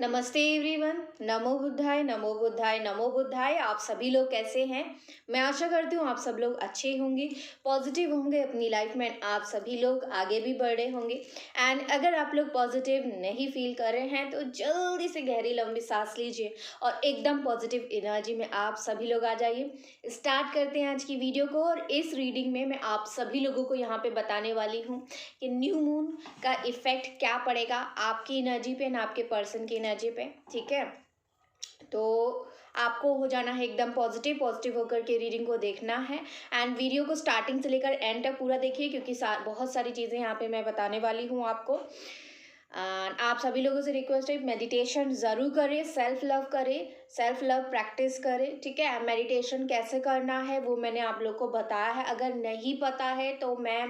नमस्ते एवरीवन। नमो बुद्धाय नमो बुद्धाय नमो बुद्धाय। आप सभी लोग कैसे हैं? मैं आशा करती हूँ आप सब लोग अच्छे होंगे, पॉजिटिव होंगे अपनी लाइफ में। आप सभी लोग आगे भी बढ़ रहे होंगे। एंड अगर आप लोग पॉजिटिव नहीं फील कर रहे हैं तो जल्दी से गहरी लंबी सांस लीजिए और एकदम पॉजिटिव एनर्जी में आप सभी लोग आ जाइए। स्टार्ट करते हैं आज की वीडियो को। और इस रीडिंग में मैं आप सभी लोगों को यहाँ पे बताने वाली हूँ कि न्यू मून का इफेक्ट क्या पड़ेगा आपकी एनर्जी पे ना आपके पर्सन की एनर्जी पे। ठीक है, तो आपको हो जाना है एकदम पॉजिटिव पॉजिटिव होकर के रीडिंग को देखना है। एंड वीडियो को स्टार्टिंग से लेकर एंड तक पूरा देखिए, क्योंकि बहुत सारी चीज़ें यहाँ पे मैं बताने वाली हूँ आपको। आप सभी लोगों से रिक्वेस्ट है, मेडिटेशन ज़रूर करें, सेल्फ लव करें, सेल्फ लव प्रैक्टिस करें। ठीक है, मेडिटेशन कैसे करना है वो मैंने आप लोग को बताया है। अगर नहीं पता है तो मैं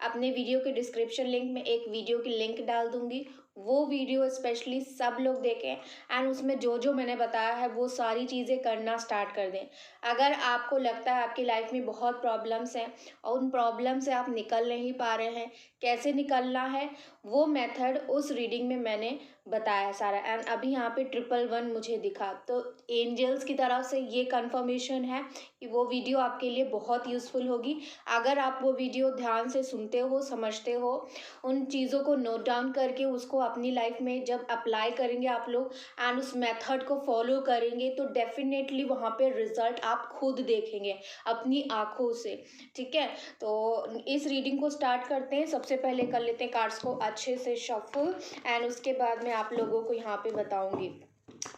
अपने वीडियो के डिस्क्रिप्शन लिंक में एक वीडियो की लिंक डाल दूंगी। वो वीडियो स्पेशली सब लोग देखें एंड उसमें जो जो मैंने बताया है वो सारी चीज़ें करना स्टार्ट कर दें। अगर आपको लगता है आपकी लाइफ में बहुत प्रॉब्लम्स हैं और उन प्रॉब्लम से आप निकल नहीं पा रहे हैं, कैसे निकलना है वो मेथड उस रीडिंग में मैंने बताया है सारा। एंड अभी यहाँ पे 111 मुझे दिखा, तो एंजल्स की तरफ से ये कंफर्मेशन है कि वो वीडियो आपके लिए बहुत यूज़फुल होगी। अगर आप वो वीडियो ध्यान से सुनते हो, समझते हो, उन चीज़ों को नोट डाउन करके उसको अपनी लाइफ में जब अप्लाई करेंगे आप लोग एंड उस मेथड को फॉलो करेंगे तो डेफिनेटली वहाँ पे रिजल्ट आप खुद देखेंगे अपनी आँखों से। ठीक है, तो इस रीडिंग को स्टार्ट करते हैं। सबसे पहले कर लेते हैं कार्ड्स को अच्छे से शफल एंड उसके बाद मैं आप लोगों को यहाँ पे बताऊंगी।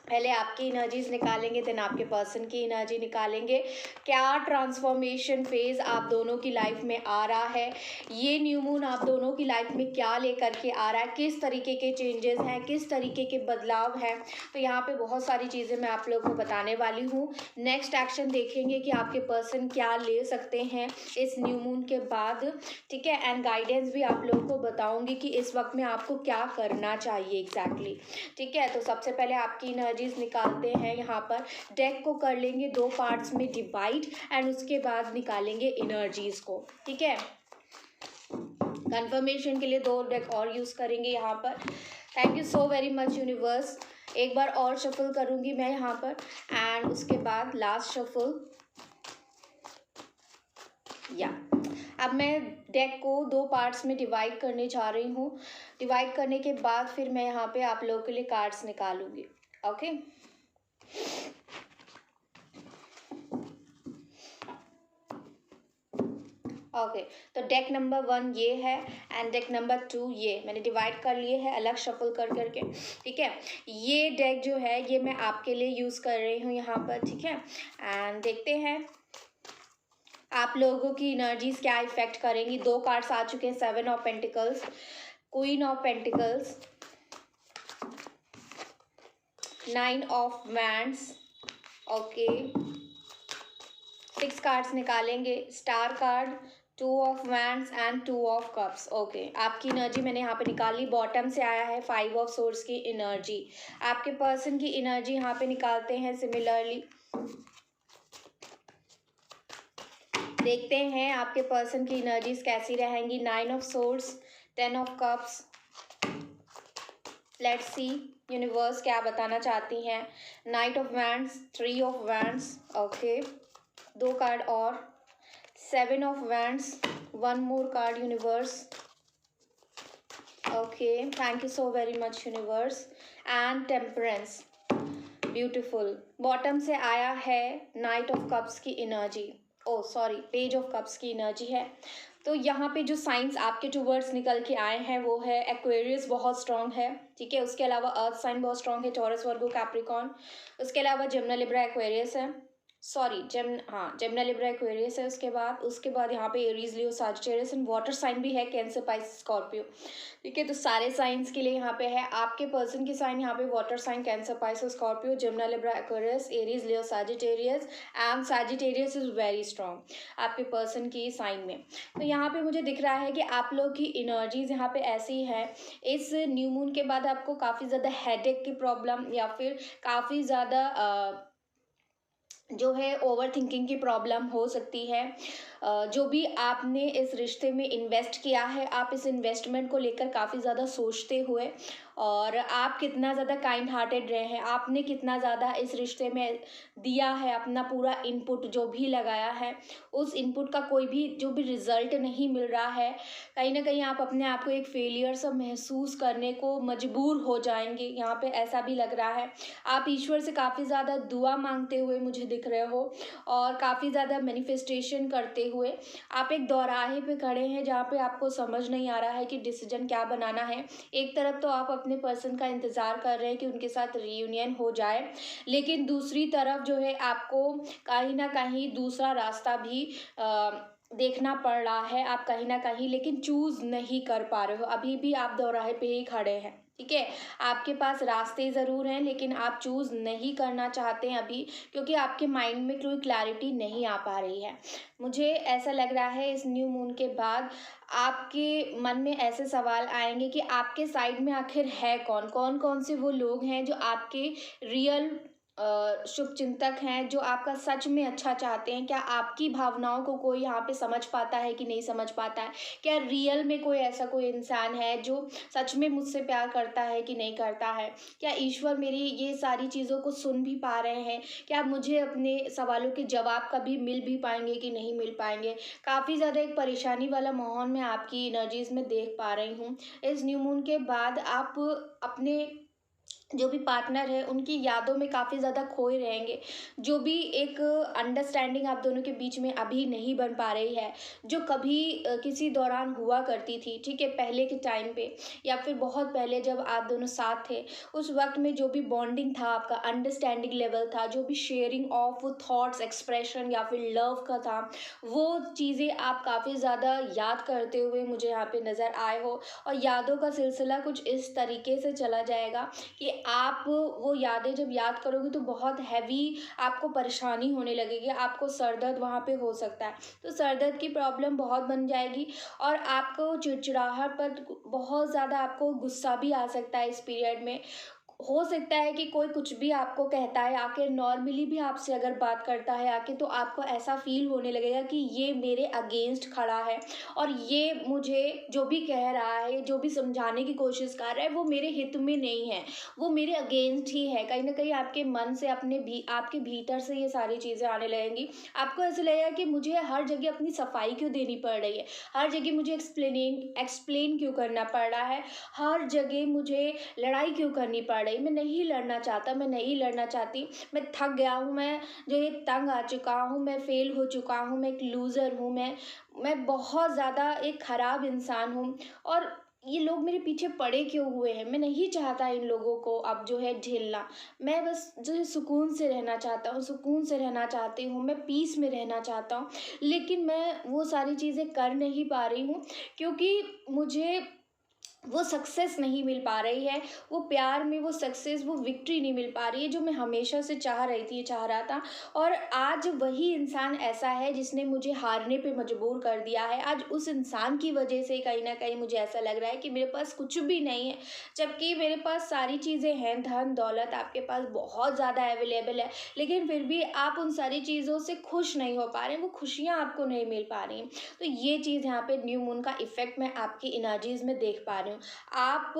पहले आपकी एनर्जीज निकालेंगे, देन आपके पर्सन की एनर्जी निकालेंगे। क्या ट्रांसफॉर्मेशन फेज आप दोनों की लाइफ में आ रहा है, ये न्यू मून आप दोनों की लाइफ में क्या लेकर के आ रहा है, किस तरीके के चेंजेस हैं, किस तरीके के बदलाव हैं। तो यहाँ पे बहुत सारी चीज़ें मैं आप लोगों को बताने वाली हूँ। नेक्स्ट एक्शन देखेंगे कि आपके पर्सन क्या ले सकते हैं इस न्यू मून के बाद। ठीक है, एंड गाइडेंस भी आप लोगों को बताऊंगी कि इस वक्त में आपको क्या करना चाहिए एग्जैक्टली। ठीक है, तो सबसे पहले आपकी एनर्जीज निकालते हैं। यहाँ पर डेक को कर लेंगे 2 पार्ट्स में डिवाइड एंड उसके बाद निकालेंगे एनर्जीज को। ठीक है, कंफर्मेशन के लिए 2 डेक और यूज़ करेंगे यहाँ पर। Thank you so very much universe. एक बार और शफल करूँगी मैं यहाँ पर एंड उसके बाद लास्ट शफल। या अब मैं डेक को 2 पार्ट्स में डिवाइड करने जा रही हूँ। डिवाइड करने के बाद फिर मैं यहाँ पे आप लोगों के लिए कार्ड्स निकालूंगी। ओके, ओके, तो डेक नंबर 1 ये है एंड डेक नंबर 2 ये मैंने डिवाइड कर लिए है अलग शफल कर करके। ठीक है, ये डेक जो है ये मैं आपके लिए यूज़ कर रही हूँ यहाँ पर। ठीक है, एंड देखते हैं आप लोगों की एनर्जीज क्या इफेक्ट करेंगी। 2 कार्ड्स आ चुके हैं, 7 of pentacles, queen of pentacles, 9 of wands. Okay, 6 cards निकालेंगे, star card, 2 of wands and 2 of cups. Okay, आपकी एनर्जी मैंने यहाँ पे निकाली। बॉटम से आया है 5 ऑफ सोर्ड्स की एनर्जी। आपके पर्सन की एनर्जी यहाँ पे निकालते हैं सिमिलरली। देखते हैं आपके पर्सन की एनर्जीज कैसी रहेंगी। 9 of swords, 10 of cups. Let's see universe क्या बताना चाहती हैं। Knight of wands, 3 of wands. Okay, 2 card और, 7 of wands, 1 more card universe. Okay, thank you so very much universe. And temperance, beautiful. Bottom से आया है नाइट ऑफ कप्स की energy, oh sorry page of cups की energy है। तो यहाँ पे जो साइंस आपके टूवर्ड्स निकल के आए हैं वो है एक्वेरियस बहुत स्ट्रांग है। ठीक है, उसके अलावा अर्थ साइन बहुत स्ट्रांग है, टॉरस, वर्गो, कैप्रिकॉर्न। उसके अलावा जेमिनी, लिब्रा, एक्वेरियस है। सॉरी जेमिनी, लिब्रा, एक्वेरियस है। उसके बाद यहाँ पे Aries, Leo, Sagittarius and water sign भी है, कैंसर, पाइसेस, स्कॉर्पियो। ठीक है, तो सारे साइंस के लिए यहाँ पे है। आपके पर्सन की साइन यहाँ पे water sign, Cancer, Pisces, Scorpio, Gemini, Libra, Aquarius, Aries, Leo, Sagittarius and Sagittarius is very strong आपके पर्सन की साइन में। तो यहाँ पे मुझे दिख रहा है कि आप लोग की एनर्जीज यहाँ पे ऐसी है, इस न्यू मून के बाद आपको काफ़ी ज़्यादा हेडेक की प्रॉब्लम या फिर काफ़ी ज़्यादा जो है ओवरथिंकिंग की प्रॉब्लम हो सकती है। जो भी आपने इस रिश्ते में इन्वेस्ट किया है, आप इस इन्वेस्टमेंट को लेकर काफ़ी ज़्यादा सोचते हुए और आप कितना ज़्यादा काइंड हार्टेड रहे हैं, आपने कितना ज़्यादा इस रिश्ते में दिया है, अपना पूरा इनपुट जो भी लगाया है, उस इनपुट का कोई भी जो भी रिज़ल्ट नहीं मिल रहा है, कहीं न कहीं आप अपने आप को एक फेलियर सा महसूस करने को मजबूर हो जाएँगे, यहाँ पे ऐसा भी लग रहा है। आप ईश्वर से काफ़ी ज़्यादा दुआ माँगते हुए मुझे दिख रहे हो और काफ़ी ज़्यादा मैनिफेस्टेशन करते हुए आप एक दौराहे पे खड़े हैं जहाँ पे आपको समझ नहीं आ रहा है कि डिसीजन क्या बनाना है। एक तरफ तो आप अपने पर्सन का इंतज़ार कर रहे हैं कि उनके साथ रियूनियन हो जाए, लेकिन दूसरी तरफ जो है आपको कहीं न कहीं दूसरा रास्ता भी देखना पड़ रहा है। आप कहीं न कहीं लेकिन चूज़ नहीं कर पा रहे हो। अभी भी आप दौराहे पे ही खड़े हैं, ठीक है? आपके पास रास्ते ज़रूर हैं लेकिन आप चूज़ नहीं करना चाहते हैं अभी, क्योंकि आपके माइंड में कोई क्लैरिटी नहीं आ पा रही है। मुझे ऐसा लग रहा है इस न्यू मून के बाद आपके मन में ऐसे सवाल आएँगे कि आपके साइड में आखिर है कौन? कौन-कौन से वो लोग हैं जो आपके रियल शुभचिंतक हैं, जो आपका सच में अच्छा चाहते हैं? क्या आपकी भावनाओं को कोई यहाँ पे समझ पाता है कि नहीं समझ पाता है? क्या रियल में कोई ऐसा कोई इंसान है जो सच में मुझसे प्यार करता है कि नहीं करता है? क्या ईश्वर मेरी ये सारी चीज़ों को सुन भी पा रहे हैं? क्या मुझे अपने सवालों के जवाब कभी मिल भी पाएँगे कि नहीं मिल पाएँगे? काफ़ी ज़्यादा एक परेशानी वाला माहौल मैं आपकी एनर्जीज़ में देख पा रही हूँ। इस न्यू मून के बाद आप अपने जो भी पार्टनर है उनकी यादों में काफ़ी ज़्यादा खोए रहेंगे। जो भी एक अंडरस्टैंडिंग आप दोनों के बीच में अभी नहीं बन पा रही है, जो कभी किसी दौरान हुआ करती थी, ठीक है? पहले के टाइम पे या फिर बहुत पहले जब आप दोनों साथ थे, उस वक़्त में जो भी बॉन्डिंग था आपका, अंडरस्टैंडिंग लेवल था, जो भी शेयरिंग ऑफ थॉट्स, एक्सप्रेशन या फिर लव का था, वो चीज़ें आप काफ़ी ज़्यादा याद करते हुए मुझे यहाँ पे नज़र आए हो। और यादों का सिलसिला कुछ इस तरीके से चला जाएगा कि आप वो यादें जब याद करोगे तो बहुत हैवी आपको परेशानी होने लगेगी, आपको सर दर्द वहाँ पे हो सकता है। तो सर दर्द की प्रॉब्लम बहुत बन जाएगी और आपको चिड़चिड़ाहट पर बहुत ज़्यादा आपको गुस्सा भी आ सकता है इस पीरियड में। हो सकता है कि कोई कुछ भी आपको कहता है आके, नॉर्मली भी आपसे अगर बात करता है आके, तो आपको ऐसा फ़ील होने लगेगा कि ये मेरे अगेंस्ट खड़ा है और ये मुझे जो भी कह रहा है, जो भी समझाने की कोशिश कर रहा है, वो मेरे हित में नहीं है, वो मेरे अगेंस्ट ही है। कहीं न कहीं आपके मन से, अपने भी आपके भीतर से ये सारी चीज़ें आने लगेंगी। आपको ऐसा लगेगा कि मुझे हर जगह अपनी सफाई क्यों देनी पड़ रही है? हर जगह मुझे एक्सप्लेन क्यों करना पड़ रहा है? हर जगह मुझे लड़ाई क्यों करनी पड़ रही? मैं नहीं लड़ना चाहता, मैं नहीं लड़ना चाहती, मैं थक गया हूँ, मैं जो ये तंग आ चुका हूँ, मैं फ़ेल हो चुका हूँ, मैं एक लूज़र हूँ, मैं बहुत ज़्यादा एक ख़राब इंसान हूँ और ये लोग मेरे पीछे पड़े क्यों हुए हैं? मैं नहीं चाहता इन लोगों को अब जो है झेलना। मैं बस जो है सुकून से रहना चाहता हूँ, सुकून से रहना चाहती हूँ, मैं पीस में रहना चाहता हूँ। लेकिन मैं वो सारी चीज़ें कर नहीं पा रही हूँ, क्योंकि मुझे वो सक्सेस नहीं मिल पा रही है, वो प्यार में वो सक्सेस, वो विक्ट्री नहीं मिल पा रही है जो मैं हमेशा से चाह रही थी, चाह रहा था। और आज वही इंसान ऐसा है जिसने मुझे हारने पे मजबूर कर दिया है। आज उस इंसान की वजह से कहीं न कहीं मुझे ऐसा लग रहा है कि मेरे पास कुछ भी नहीं है, जबकि मेरे पास सारी चीज़ें हैं, धन-दौलत आपके पास बहुत ज़्यादा अवेलेबल है, लेकिन फिर भी आप उन सारी चीज़ों से खुश नहीं हो पा रहे हैं, वो खुशियाँ आपको नहीं मिल पा रही हैं। तो ये चीज़ यहाँ पे न्यू मून का इफ़ेक्ट मैं आपकी एनर्जीज़ में देख पा रही हूँ। आप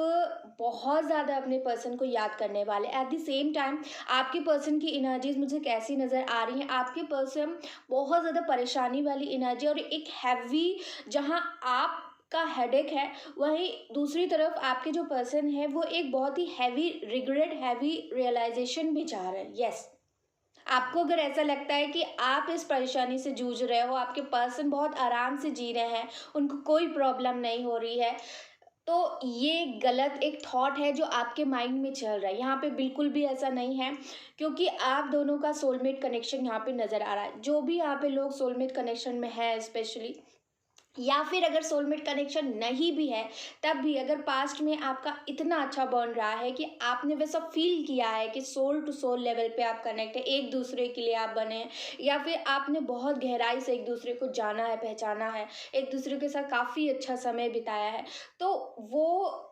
बहुत ज़्यादा अपने पर्सन को याद करने वाले, एट द सेम टाइम आपके पर्सन की एनर्जीज़ मुझे कैसी नज़र आ रही हैं, आपके पर्सन बहुत ज़्यादा परेशानी वाली एनर्जी और एक हैवी, जहाँ आप का हेडेक है, वहीं दूसरी तरफ आपके जो पर्सन है वो एक बहुत ही हैवी रिग्रेट, हैवी रियलाइजेशन भी चाह रहे हैं। यस, आपको अगर ऐसा लगता है कि आप इस परेशानी से जूझ रहे हो, आपके पर्सन बहुत आराम से जी रहे हैं, उनको कोई प्रॉब्लम नहीं हो रही है, तो ये गलत एक थॉट है जो आपके माइंड में चल रहा है। यहाँ पे बिल्कुल भी ऐसा नहीं है, क्योंकि आप दोनों का सोलमेट कनेक्शन यहाँ पे नज़र आ रहा है। जो भी यहाँ पे लोग सोलमेट कनेक्शन में है स्पेशली, या फिर अगर सोलमेट कनेक्शन नहीं भी है, तब भी अगर पास्ट में आपका इतना अच्छा बॉन्ड रहा है कि आपने वैसा फ़ील किया है कि सोल टू सोल लेवल पे आप कनेक्ट है, एक-दूसरे के लिए आप बने हैं, या फिर आपने बहुत गहराई से एक-दूसरे को जाना है, पहचाना है, एक-दूसरे के साथ काफ़ी अच्छा समय बिताया है, तो वो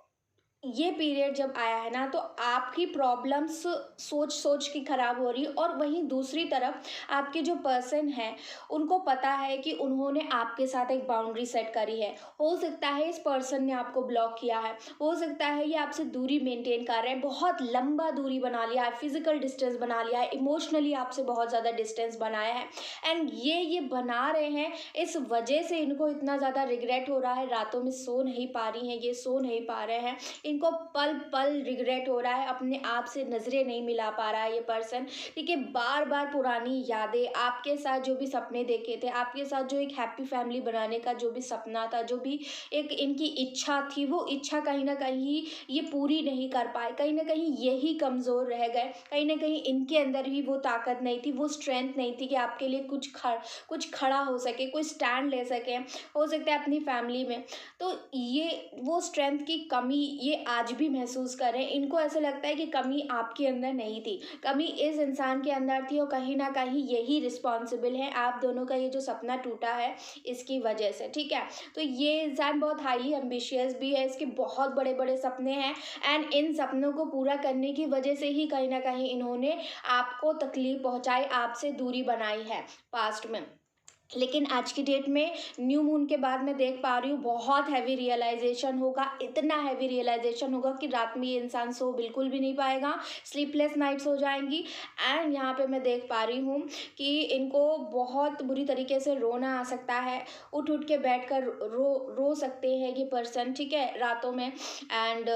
ये पीरियड जब आया है ना, तो आपकी प्रॉब्लम्स सोच सोच के खराब हो रही है, और वहीं दूसरी तरफ आपके जो पर्सन है उनको पता है कि उन्होंने आपके साथ एक बाउंड्री सेट करी है। हो सकता है इस पर्सन ने आपको ब्लॉक किया है, हो सकता है ये आपसे दूरी मेंटेन कर रहे हैं, बहुत लंबा दूरी बना लिया है, फिजिकल डिस्टेंस बना लिया है, इमोशनली आपसे बहुत ज़्यादा डिस्टेंस बनाया है। एंड ये बना रहे हैं, इस वजह से इनको इतना ज़्यादा रिग्रेट हो रहा है, रातों में सो नहीं पा रही हैं, ये सो नहीं पा रहे हैं, इनको पल पल रिग्रेट हो रहा है, अपने आप से नज़रें नहीं मिला पा रहा है ये पर्सन। ठीक है, बार बार पुरानी यादें, आपके साथ जो भी सपने देखे थे, आपके साथ जो एक हैप्पी फैमिली बनाने का जो भी सपना था, जो भी एक इनकी इच्छा थी, वो इच्छा कहीं ना कहीं ये पूरी नहीं कर पाए, कहीं ना कहीं यही कमज़ोर रह गए, कहीं ना कहीं इनके अंदर भी वो ताकत नहीं थी, वो स्ट्रेंथ नहीं थी कि आपके लिए कुछ खड़ा हो सके, कोई स्टैंड ले सके, हो सकता है अपनी फैमिली में। तो ये वो स्ट्रेंथ की कमी ये आज भी महसूस कर रहे हैं। इनको ऐसा लगता है कि कमी आपके अंदर नहीं थी, कमी इस इंसान के अंदर थी, और कहीं ना कहीं यही रिस्पॉन्सिबल है आप दोनों का ये जो सपना टूटा है इसकी वजह से। ठीक है, तो ये इंसान बहुत हाईली एम्बिशियस भी है, इसके बहुत बड़े बड़े सपने हैं, एंड इन सपनों को पूरा करने की वजह से ही कहीं ना कहीं इन्होंने आपको तकलीफ पहुंचाई, आपसे दूरी बनाई है पास्ट में। लेकिन आज की डेट में न्यू मून के बाद मैं देख पा रही हूँ बहुत हैवी रियलाइजेशन होगा, इतना हैवी रियलाइजेशन होगा कि रात में ये इंसान सो बिल्कुल भी नहीं पाएगा, स्लीपलेस नाइट्स हो जाएंगी। एंड यहाँ पे मैं देख पा रही हूँ कि इनको बहुत बुरी तरीके से रोना आ सकता है, उठ उठ के बैठ कर रो सकते हैं ये पर्सन, ठीक है, रातों में। एंड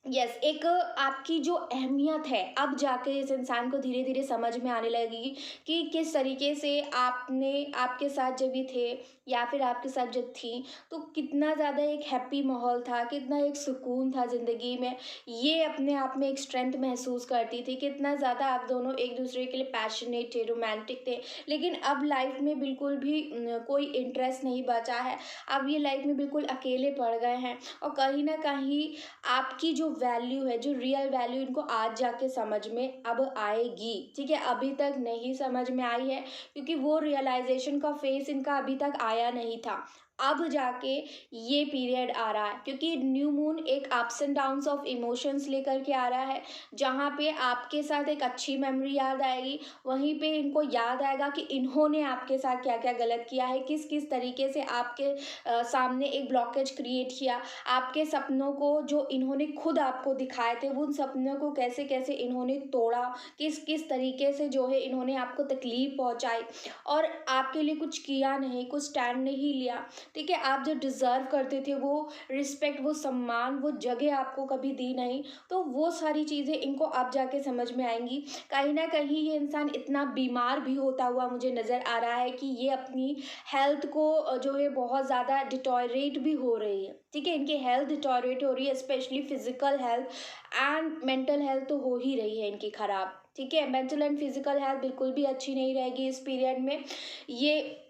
यस, एक आपकी जो अहमियत है अब जाके इस इंसान को धीरे धीरे समझ में आने लगेगी कि किस तरीके से आपने आपके साथ जब भी थे या फिर आपके साथ जब थी, तो कितना ज़्यादा एक हैप्पी माहौल था, कितना एक सुकून था ज़िंदगी में, ये अपने आप में एक स्ट्रेंथ महसूस करती थी, कितना ज़्यादा आप दोनों एक दूसरे के लिए पैशनेट थे, रोमांटिक थे। लेकिन अब लाइफ में बिल्कुल भी कोई इंटरेस्ट नहीं बचा है, अब ये लाइफ में बिल्कुल अकेले पड़ गए हैं, और कहीं ना कहीं आपकी जो वैल्यू है, जो रियल वैल्यू, इनको आज जाके समझ में अब आएगी। ठीक है, अभी तक नहीं समझ में आई है क्योंकि वो रियलाइजेशन का फेस इनका अभी तक आया नहीं था, अब जाके ये पीरियड आ रहा है, क्योंकि न्यू मून एक ups and downs of emotions लेकर के आ रहा है, जहाँ पे आपके साथ एक अच्छी मेमोरी याद आएगी, वहीं पे इनको याद आएगा कि इन्होंने आपके साथ क्या क्या गलत किया है, किस किस तरीके से आपके सामने एक ब्लॉकेज क्रिएट किया, आपके सपनों को जो इन्होंने खुद आपको दिखाए थे, उन सपनों को कैसे कैसे इन्होंने तोड़ा, किस किस तरीके से जो है इन्होंने आपको तकलीफ पहुंचाई, और आपके लिए कुछ किया नहीं, कुछ स्टैंड नहीं लिया। ठीक है, आप जो डिज़र्व करते थे वो रिस्पेक्ट, वो सम्मान, वो जगह आपको कभी दी नहीं, तो वो सारी चीज़ें इनको अब जाके समझ में आएंगी। कहीं ना कहीं ये इंसान इतना बीमार भी होता हुआ मुझे नज़र आ रहा है कि ये अपनी हेल्थ को जो है बहुत ज़्यादा डिटोरेट भी हो रही है। ठीक है, इनकी हेल्थ डिटोरेट हो रही है, specially physical health and mental health तो हो ही रही है इनकी ख़राब। ठीक है, मेंटल एंड फिजिकल हेल्थ बिल्कुल भी अच्छी नहीं रहेगी इस पीरियड में, ये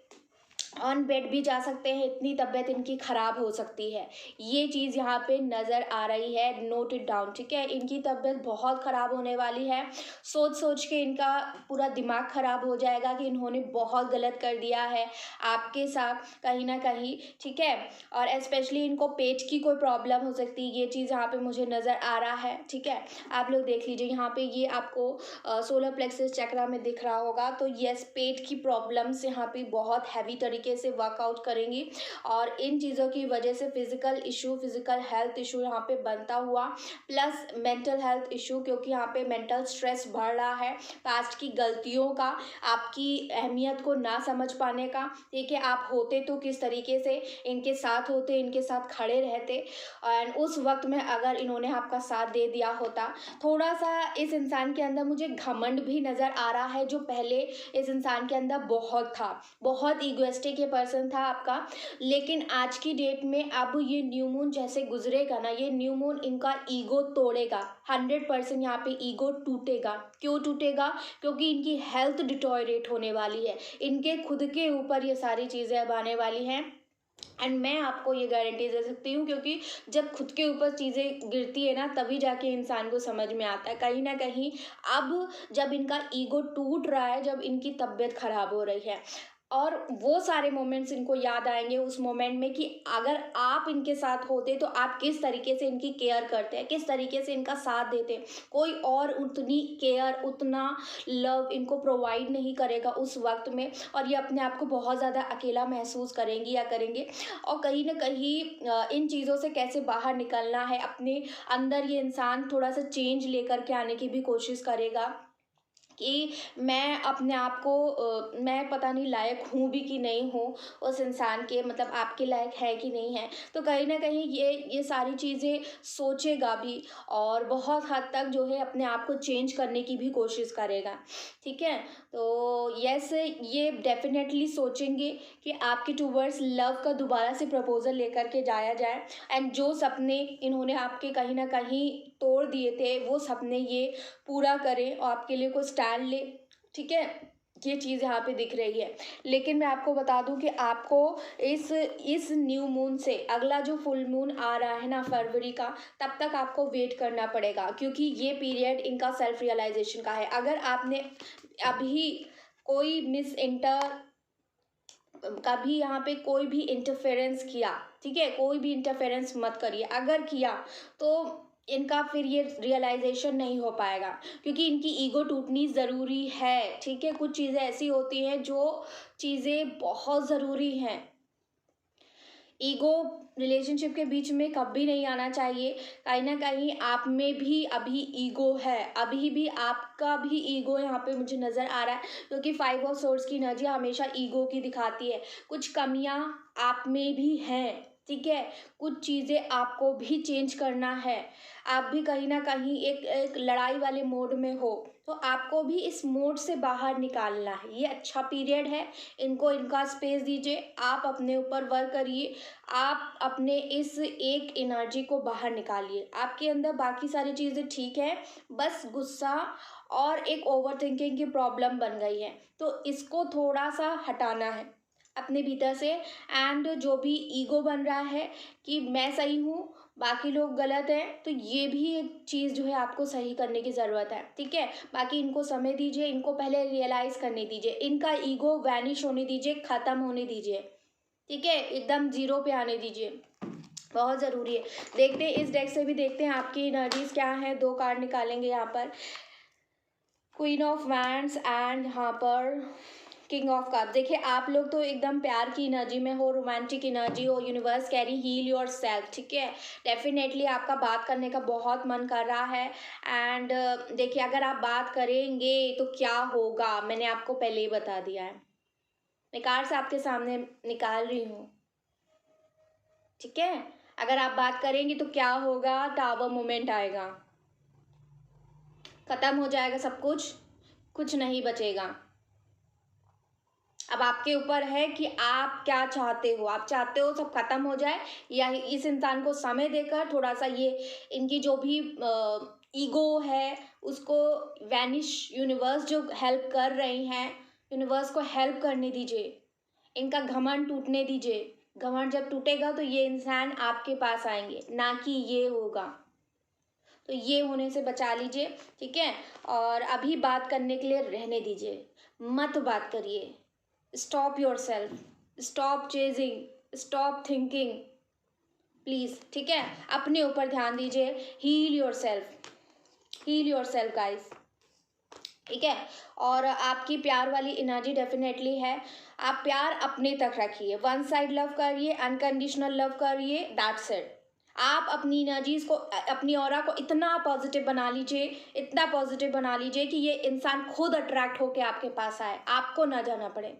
ऑन बेड भी जा सकते हैं, इतनी तबीयत इनकी ख़राब हो सकती है, ये चीज़ यहाँ पे नज़र आ रही है, नोट इट डाउन। ठीक है, इनकी तबीयत बहुत ख़राब होने वाली है, सोच सोच के इनका पूरा दिमाग ख़राब हो जाएगा कि इन्होंने बहुत गलत कर दिया है आपके साथ कहीं ना कहीं। ठीक है, और स्पेशली इनको पेट की कोई प्रॉब्लम हो सकती है, ये चीज़ यहाँ पे मुझे नज़र आ रहा है। ठीक है, आप लोग देख लीजिए यहाँ पे, ये आपको सोलर प्लेक्सस चक्रा में दिख रहा होगा, तो यस, पेट की प्रॉब्लम्स यहाँ पे बहुत हैवी तरीके से वर्कआउट करेंगी, और इन चीज़ों की वजह से physical issue, physical health issue यहाँ पे बनता हुआ, प्लस मेंटल हेल्थ इशू, क्योंकि यहाँ पे मेंटल स्ट्रेस बढ़ रहा है, पास्ट की गलतियों का, आपकी अहमियत को ना समझ पाने का। ठीक है, आप होते तो किस तरीके से इनके साथ होते, इनके साथ खड़े रहते, एंड उस वक्त में अगर इन्होंने आपका साथ दे दिया होता। थोड़ा सा इस इंसान के अंदर मुझे घमंड भी नज़र आ रहा है, जो पहले इस इंसान के अंदर बहुत था, बहुत ईगोइस्टिक ये पर्सन था आपका। लेकिन आज की डेट में अब ये न्यू मून जैसे गुजरेगा ना, ये न्यू मून इनका ईगो तोड़ेगा, 100% यहाँ पे ईगो टूटेगा। क्यों टूटेगा? क्योंकि इनकी हेल्थ डिटोरेट होने वाली है, इनके खुद के ऊपर ये सारी चीज़ें अब आने वाली हैं। एंड मैं आपको ये गारंटी दे सकती हूँ, क्योंकि जब खुद के ऊपर चीज़ें गिरती है ना, तभी जाके इंसान को समझ में आता है कहीं ना कहीं। अब जब इनका ईगो टूट रहा है, जब इनकी तबीयत खराब हो रही है, और वो सारे मोमेंट्स इनको याद आएंगे उस मोमेंट में कि अगर आप इनके साथ होते तो आप किस तरीके से इनकी केयर करते हैं, किस तरीके से इनका साथ देते हैं। कोई और उतनी केयर, उतना लव इनको प्रोवाइड नहीं करेगा उस वक्त में, और ये अपने आप को बहुत ज़्यादा अकेला महसूस करेंगी या करेंगे। और कहीं ना कहीं इन चीज़ों से कैसे बाहर निकलना है, अपने अंदर ये इंसान थोड़ा सा चेंज लेकर के आने की भी कोशिश करेगा कि मैं अपने आप को मैं पता नहीं लायक हूँ भी कि नहीं हूँ उस इंसान के, मतलब आपके लायक है कि नहीं है। तो कहीं ना कहीं ये सारी चीज़ें सोचेगा भी, और बहुत हद तक जो है अपने आप को चेंज करने की भी कोशिश करेगा। ठीक है, तो यस, ये डेफिनेटली सोचेंगे कि आपके टूवर्ड्स लव का दोबारा से प्रपोजल लेकर के जाया जाए, एंड जो सपने इन्होंने आपके कहीं ना कहीं तोड़ दिए थे वो सपने ये पूरा करें और आपके लिए कोई स्टैंड ले। ठीक है, ये चीज़ यहाँ पे दिख रही है। लेकिन मैं आपको बता दूं कि आपको इस न्यू मून से अगला जो फुल मून आ रहा है ना फरवरी का, तब तक आपको वेट करना पड़ेगा, क्योंकि ये पीरियड इनका सेल्फ रियलाइजेशन का है। अगर आपने अभी कोई कभी यहाँ पे कोई भी इंटरफेरेंस किया, ठीक है, कोई भी इंटरफेरेंस मत करिए। अगर किया तो इनका फिर ये रियलाइजेशन नहीं हो पाएगा, क्योंकि इनकी ईगो टूटनी ज़रूरी है। ठीक है, कुछ चीज़ें ऐसी होती हैं जो चीज़ें बहुत ज़रूरी हैं। ईगो रिलेशनशिप के बीच में कभी नहीं आना चाहिए। कहीं ना कहीं आप में भी अभी ईगो है, अभी भी आपका भी ईगो यहाँ पे मुझे नज़र आ रहा है, क्योंकि 5 ऑफ सोर्स की एनर्जी हमेशा ईगो की दिखाती है। कुछ कमियां आप में भी हैं, ठीक है, कुछ चीज़ें आपको भी चेंज करना है। आप भी कहीं ना कहीं एक लड़ाई वाले मोड में हो, तो आपको भी इस मोड से बाहर निकालना है। ये अच्छा पीरियड है, इनको इनका स्पेस दीजिए, आप अपने ऊपर वर्क करिए, आप अपने इस एक एनर्जी को बाहर निकालिए। आपके अंदर बाकी सारी चीज़ें ठीक है, बस गुस्सा और एक ओवर थिंकिंग की प्रॉब्लम बन गई है, तो इसको थोड़ा सा हटाना है अपने भीतर से। एंड जो भी ईगो बन रहा है कि मैं सही हूँ बाकी लोग गलत हैं, तो ये भी एक चीज़ जो है आपको सही करने की ज़रूरत है। ठीक है, बाकी इनको समय दीजिए, इनको पहले रियलाइज़ करने दीजिए, इनका ईगो वैनिश होने दीजिए, ख़त्म होने दीजिए। ठीक है, एकदम जीरो पे आने दीजिए, बहुत ज़रूरी है। देखते हैं इस डेक से भी, देखते हैं आपकी एनर्जीज क्या है। 2 कार्ड निकालेंगे यहाँ पर, क्वीन ऑफ वैंड्स एंड यहाँ पर किंग ऑफ कप। देखिए आप लोग तो एकदम प्यार की एनर्जी में हो, रोमांटिक एनर्जी हो। यूनिवर्स कह रही हील योर सेल्फ। ठीक है, डेफिनेटली आपका बात करने का बहुत मन कर रहा है। एंड देखिए अगर आप बात करेंगे तो क्या होगा, मैंने आपको पहले ही बता दिया है। मैं कार्ड्स आपके सामने निकाल रही हूँ। ठीक है, अगर आप बात करेंगे तो क्या होगा, टावर मोमेंट आएगा, खत्म हो जाएगा सब कुछ, कुछ नहीं बचेगा। अब आपके ऊपर है कि आप क्या चाहते हो। आप चाहते हो सब खत्म हो जाए, या इस इंसान को समय देकर थोड़ा सा ये इनकी जो भी ईगो है उसको वैनिश, यूनिवर्स जो हेल्प कर रही हैं, यूनिवर्स को हेल्प करने दीजिए, इनका घमंड टूटने दीजिए। घमंड जब टूटेगा तो ये इंसान आपके पास आएंगे, ना कि ये होगा। तो ये होने से बचा लीजिए। ठीक है, और अभी बात करने के लिए रहने दीजिए, मत बात करिए। Stop yourself, stop chasing, stop thinking, please. ठीक है, अपने ऊपर ध्यान दीजिए, heal yourself, heal yourself guys. ठीक है, और आपकी प्यार वाली एनर्जी डेफिनेटली है। आप प्यार अपने तक रखिए, वन साइड लव करिए, अनकंडीशनल लव करिए, दैट्स इट। आप अपनी एनर्जीज को, अपनी ऑरा को इतना पॉजिटिव बना लीजिए, इतना पॉजिटिव बना लीजिए कि ये इंसान खुद अट्रैक्ट होके आपके पास आए, आपको ना जाना पड़े।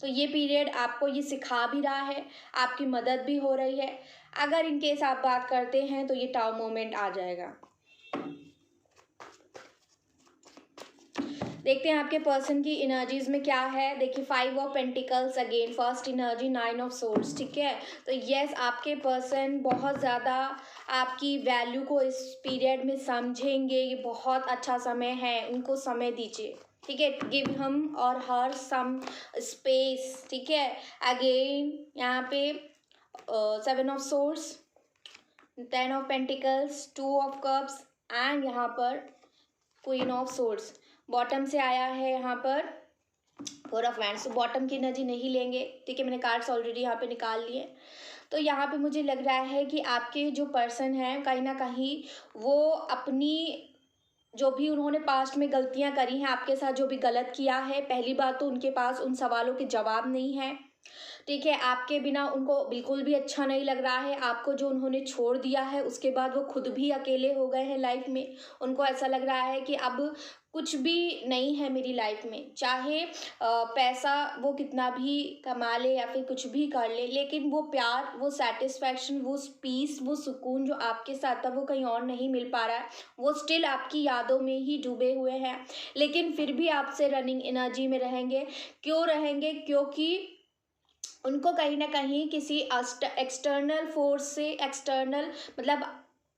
तो ये पीरियड आपको ये सिखा भी रहा है, आपकी मदद भी हो रही है। अगर इनकेस आप बात करते हैं तो ये टाउ मोमेंट आ जाएगा। देखते हैं आपके पर्सन की एनर्जीज में क्या है। देखिए 5 of pentacles again, first energy 9 of swords. ठीक है, तो यस आपके पर्सन बहुत ज़्यादा आपकी वैल्यू को इस पीरियड में समझेंगे। ये बहुत अच्छा समय है, उनको समय दीजिए। ठीक है, गिव हिम और हर सम स्पेस। ठीक है, अगेन यहाँ पे 7 of swords, 10 of pentacles, 2 of cups and यहाँ पर क्वीन ऑफ सोर्ड्स। बॉटम से आया है यहाँ पर 4 ऑफ वैंड्स, बॉटम की एनर्जी नहीं लेंगे, ठीक है। मैंने कार्ड्स ऑलरेडी यहाँ पे निकाल लिए। तो यहाँ पे मुझे लग रहा है कि आपके जो पर्सन हैं कहीं ना कहीं वो अपनी जो भी उन्होंने पास्ट में गलतियां करी हैं, आपके साथ जो भी गलत किया है, पहली बात तो उनके पास उन सवालों के जवाब नहीं है, ठीक है। आपके बिना उनको बिल्कुल भी अच्छा नहीं लग रहा है। आपको जो उन्होंने छोड़ दिया है उसके बाद वो खुद भी अकेले हो गए हैं लाइफ में। उनको ऐसा लग रहा है कि अब कुछ भी नहीं है मेरी लाइफ में, चाहे पैसा वो कितना भी कमा ले या फिर कुछ भी कर ले, लेकिन वो प्यार, वो सेटिस्फैक्शन, वो पीस, वो सुकून जो आपके साथ था वो कहीं और नहीं मिल पा रहा है। वो स्टिल आपकी यादों में ही डूबे हुए हैं, लेकिन फिर भी आपसे रनिंग एनर्जी में रहेंगे। क्यों रहेंगे? क्योंकि उनको कहीं ना कहीं किसी एक्सटर्नल फोर्स से, एक्सटर्नल मतलब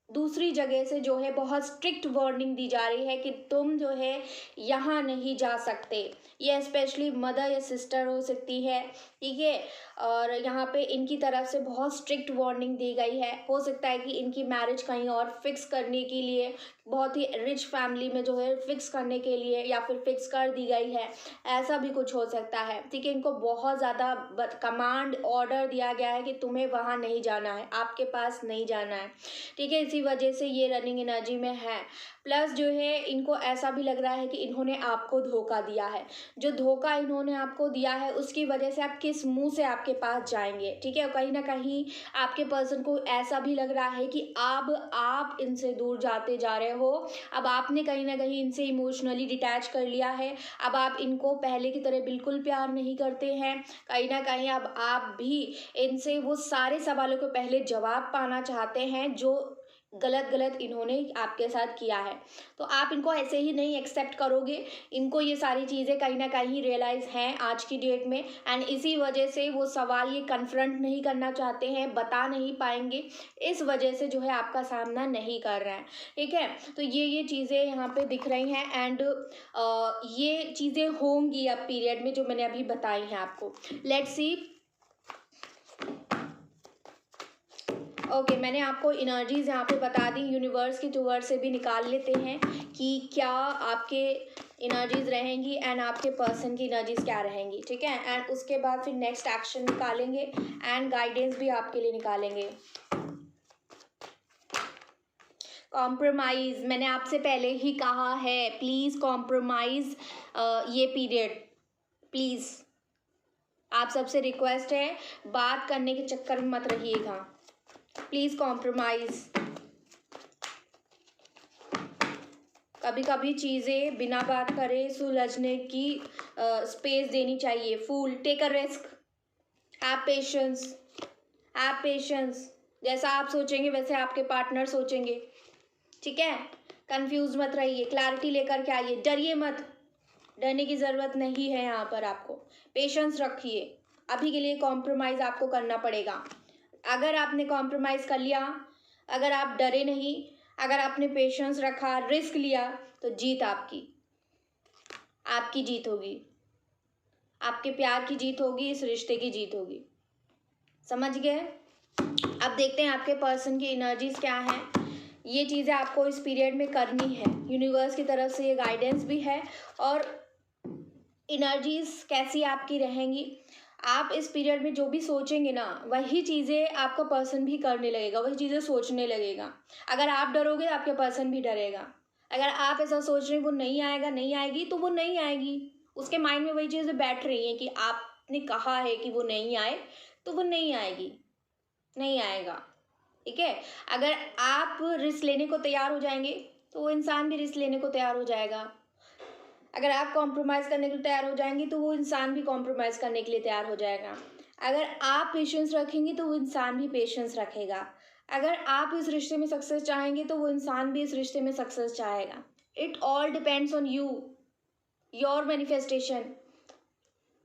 दूसरी जगह से जो है बहुत स्ट्रिक्ट वार्निंग दी जा रही है कि तुम जो है यहाँ नहीं जा सकते। ये स्पेशली मदर या सिस्टर हो सकती है, ठीक है। और यहाँ पे इनकी तरफ से बहुत स्ट्रिक्ट वार्निंग दी गई है। हो सकता है कि इनकी मैरिज कहीं और फिक्स करने के लिए, बहुत ही रिच फैमिली में जो है फिक्स करने के लिए, या फिर फिक्स कर दी गई है, ऐसा भी कुछ हो सकता है, ठीक है। इनको बहुत ज़्यादा कमांड ऑर्डर दिया गया है कि तुम्हें वहाँ नहीं जाना है, आपके पास नहीं जाना है, ठीक है। इसी वजह से ये रनिंग एनर्जी में है। प्लस जो है इनको ऐसा भी लग रहा है कि इन्होंने आपको धोखा दिया है। जो धोखा इन्होंने आपको दिया है उसकी वजह से आप किस मुंह से आपके पास जाएंगे, ठीक है। कहीं ना कहीं आपके पर्सन को ऐसा भी लग रहा है कि अब आप इनसे दूर जाते जा रहे हो। अब आपने कहीं ना कहीं इनसे इमोशनली डिटैच कर लिया है। अब आप इनको पहले की तरह बिल्कुल प्यार नहीं करते हैं। कहीं ना कहीं अब आप भी इनसे वो सारे सवालों को पहले जवाब पाना चाहते हैं जो गलत गलत इन्होंने आपके साथ किया है। तो आप इनको ऐसे ही नहीं एक्सेप्ट करोगे। इनको ये सारी चीज़ें कहीं ना कहीं रियलाइज़ हैं आज की डेट में, एंड इसी वजह से वो सवाल ये कन्फ्रंट नहीं करना चाहते हैं, बता नहीं पाएंगे, इस वजह से जो है आपका सामना नहीं कर रहे हैं, ठीक है। तो ये चीज़ें यहाँ पे दिख रही हैं, एंड ये चीज़ें होंगी अब पीरियड में जो मैंने अभी बताई हैं आपको। Let's see. ओके, मैंने आपको एनर्जीज यहाँ पे बता दी। यूनिवर्स की टूवर्ड से भी निकाल लेते हैं कि क्या आपके एनर्जीज रहेंगी एंड आपके पर्सन की एनर्जीज क्या रहेंगी, ठीक है। एंड उसके बाद फिर नेक्स्ट एक्शन निकालेंगे एंड गाइडेंस भी आपके लिए निकालेंगे। कॉम्प्रोमाइज़, मैंने आपसे पहले ही कहा है, प्लीज़ कॉम्प्रोमाइज़ ये पीरियड, प्लीज़ आप सबसे रिक्वेस्ट है, बात करने के चक्कर में मत रहिएगा, प्लीज़ कॉम्प्रोमाइज़। कभी कभी चीज़ें बिना बात करे सुलझने की स्पेस देनी चाहिए। Fool, take a risk, have patience, have patience. जैसा आप सोचेंगे वैसे आपके पार्टनर सोचेंगे, ठीक है। कंफ्यूज मत रहिए, क्लैरिटी लेकर के आइए, डरिए मत, डरने की ज़रूरत नहीं है। यहाँ पर आपको पेशेंस रखिए। अभी के लिए कॉम्प्रोमाइज़ आपको करना पड़ेगा। अगर आपने कॉम्प्रोमाइज़ कर लिया, अगर आप डरे नहीं, अगर आपने पेशेंस रखा, रिस्क लिया, तो जीत आपकी, आपकी जीत होगी, आपके प्यार की जीत होगी, इस रिश्ते की जीत होगी। समझ गए? अब देखते हैं आपके पर्सन की एनर्जीज क्या हैं। ये चीज़ें आपको इस पीरियड में करनी है। यूनिवर्स की तरफ से ये गाइडेंस भी है, और एनर्जीज कैसी आपकी रहेंगी। आप इस पीरियड में जो भी सोचेंगे ना, वही चीज़ें आपका पर्सन भी करने लगेगा, वही चीज़ें सोचने लगेगा। अगर आप डरोगे आपके पर्सन भी डरेगा। अगर आप ऐसा सोच रहे हैं वो नहीं आएगा, नहीं आएगी, तो वो नहीं आएगी। उसके माइंड में वही चीज़ें बैठ रही हैं कि आपने कहा है कि वो नहीं आए, तो वो नहीं आएगी, नहीं आएगा, ठीक है। अगर आप रिस्क लेने को तैयार हो जाएंगे तो वो इंसान भी रिस्क लेने को तैयार हो जाएगा। अगर आप कॉम्प्रोमाइज़ करने के लिए तैयार हो जाएंगी तो वो इंसान भी कॉम्प्रोमाइज़ करने के लिए तैयार हो जाएगा। अगर आप पेशेंस रखेंगी तो वो इंसान भी पेशेंस रखेगा। अगर आप इस रिश्ते में सक्सेस चाहेंगे तो वो इंसान भी इस रिश्ते में सक्सेस चाहेगा। It all depends on you, your manifestation,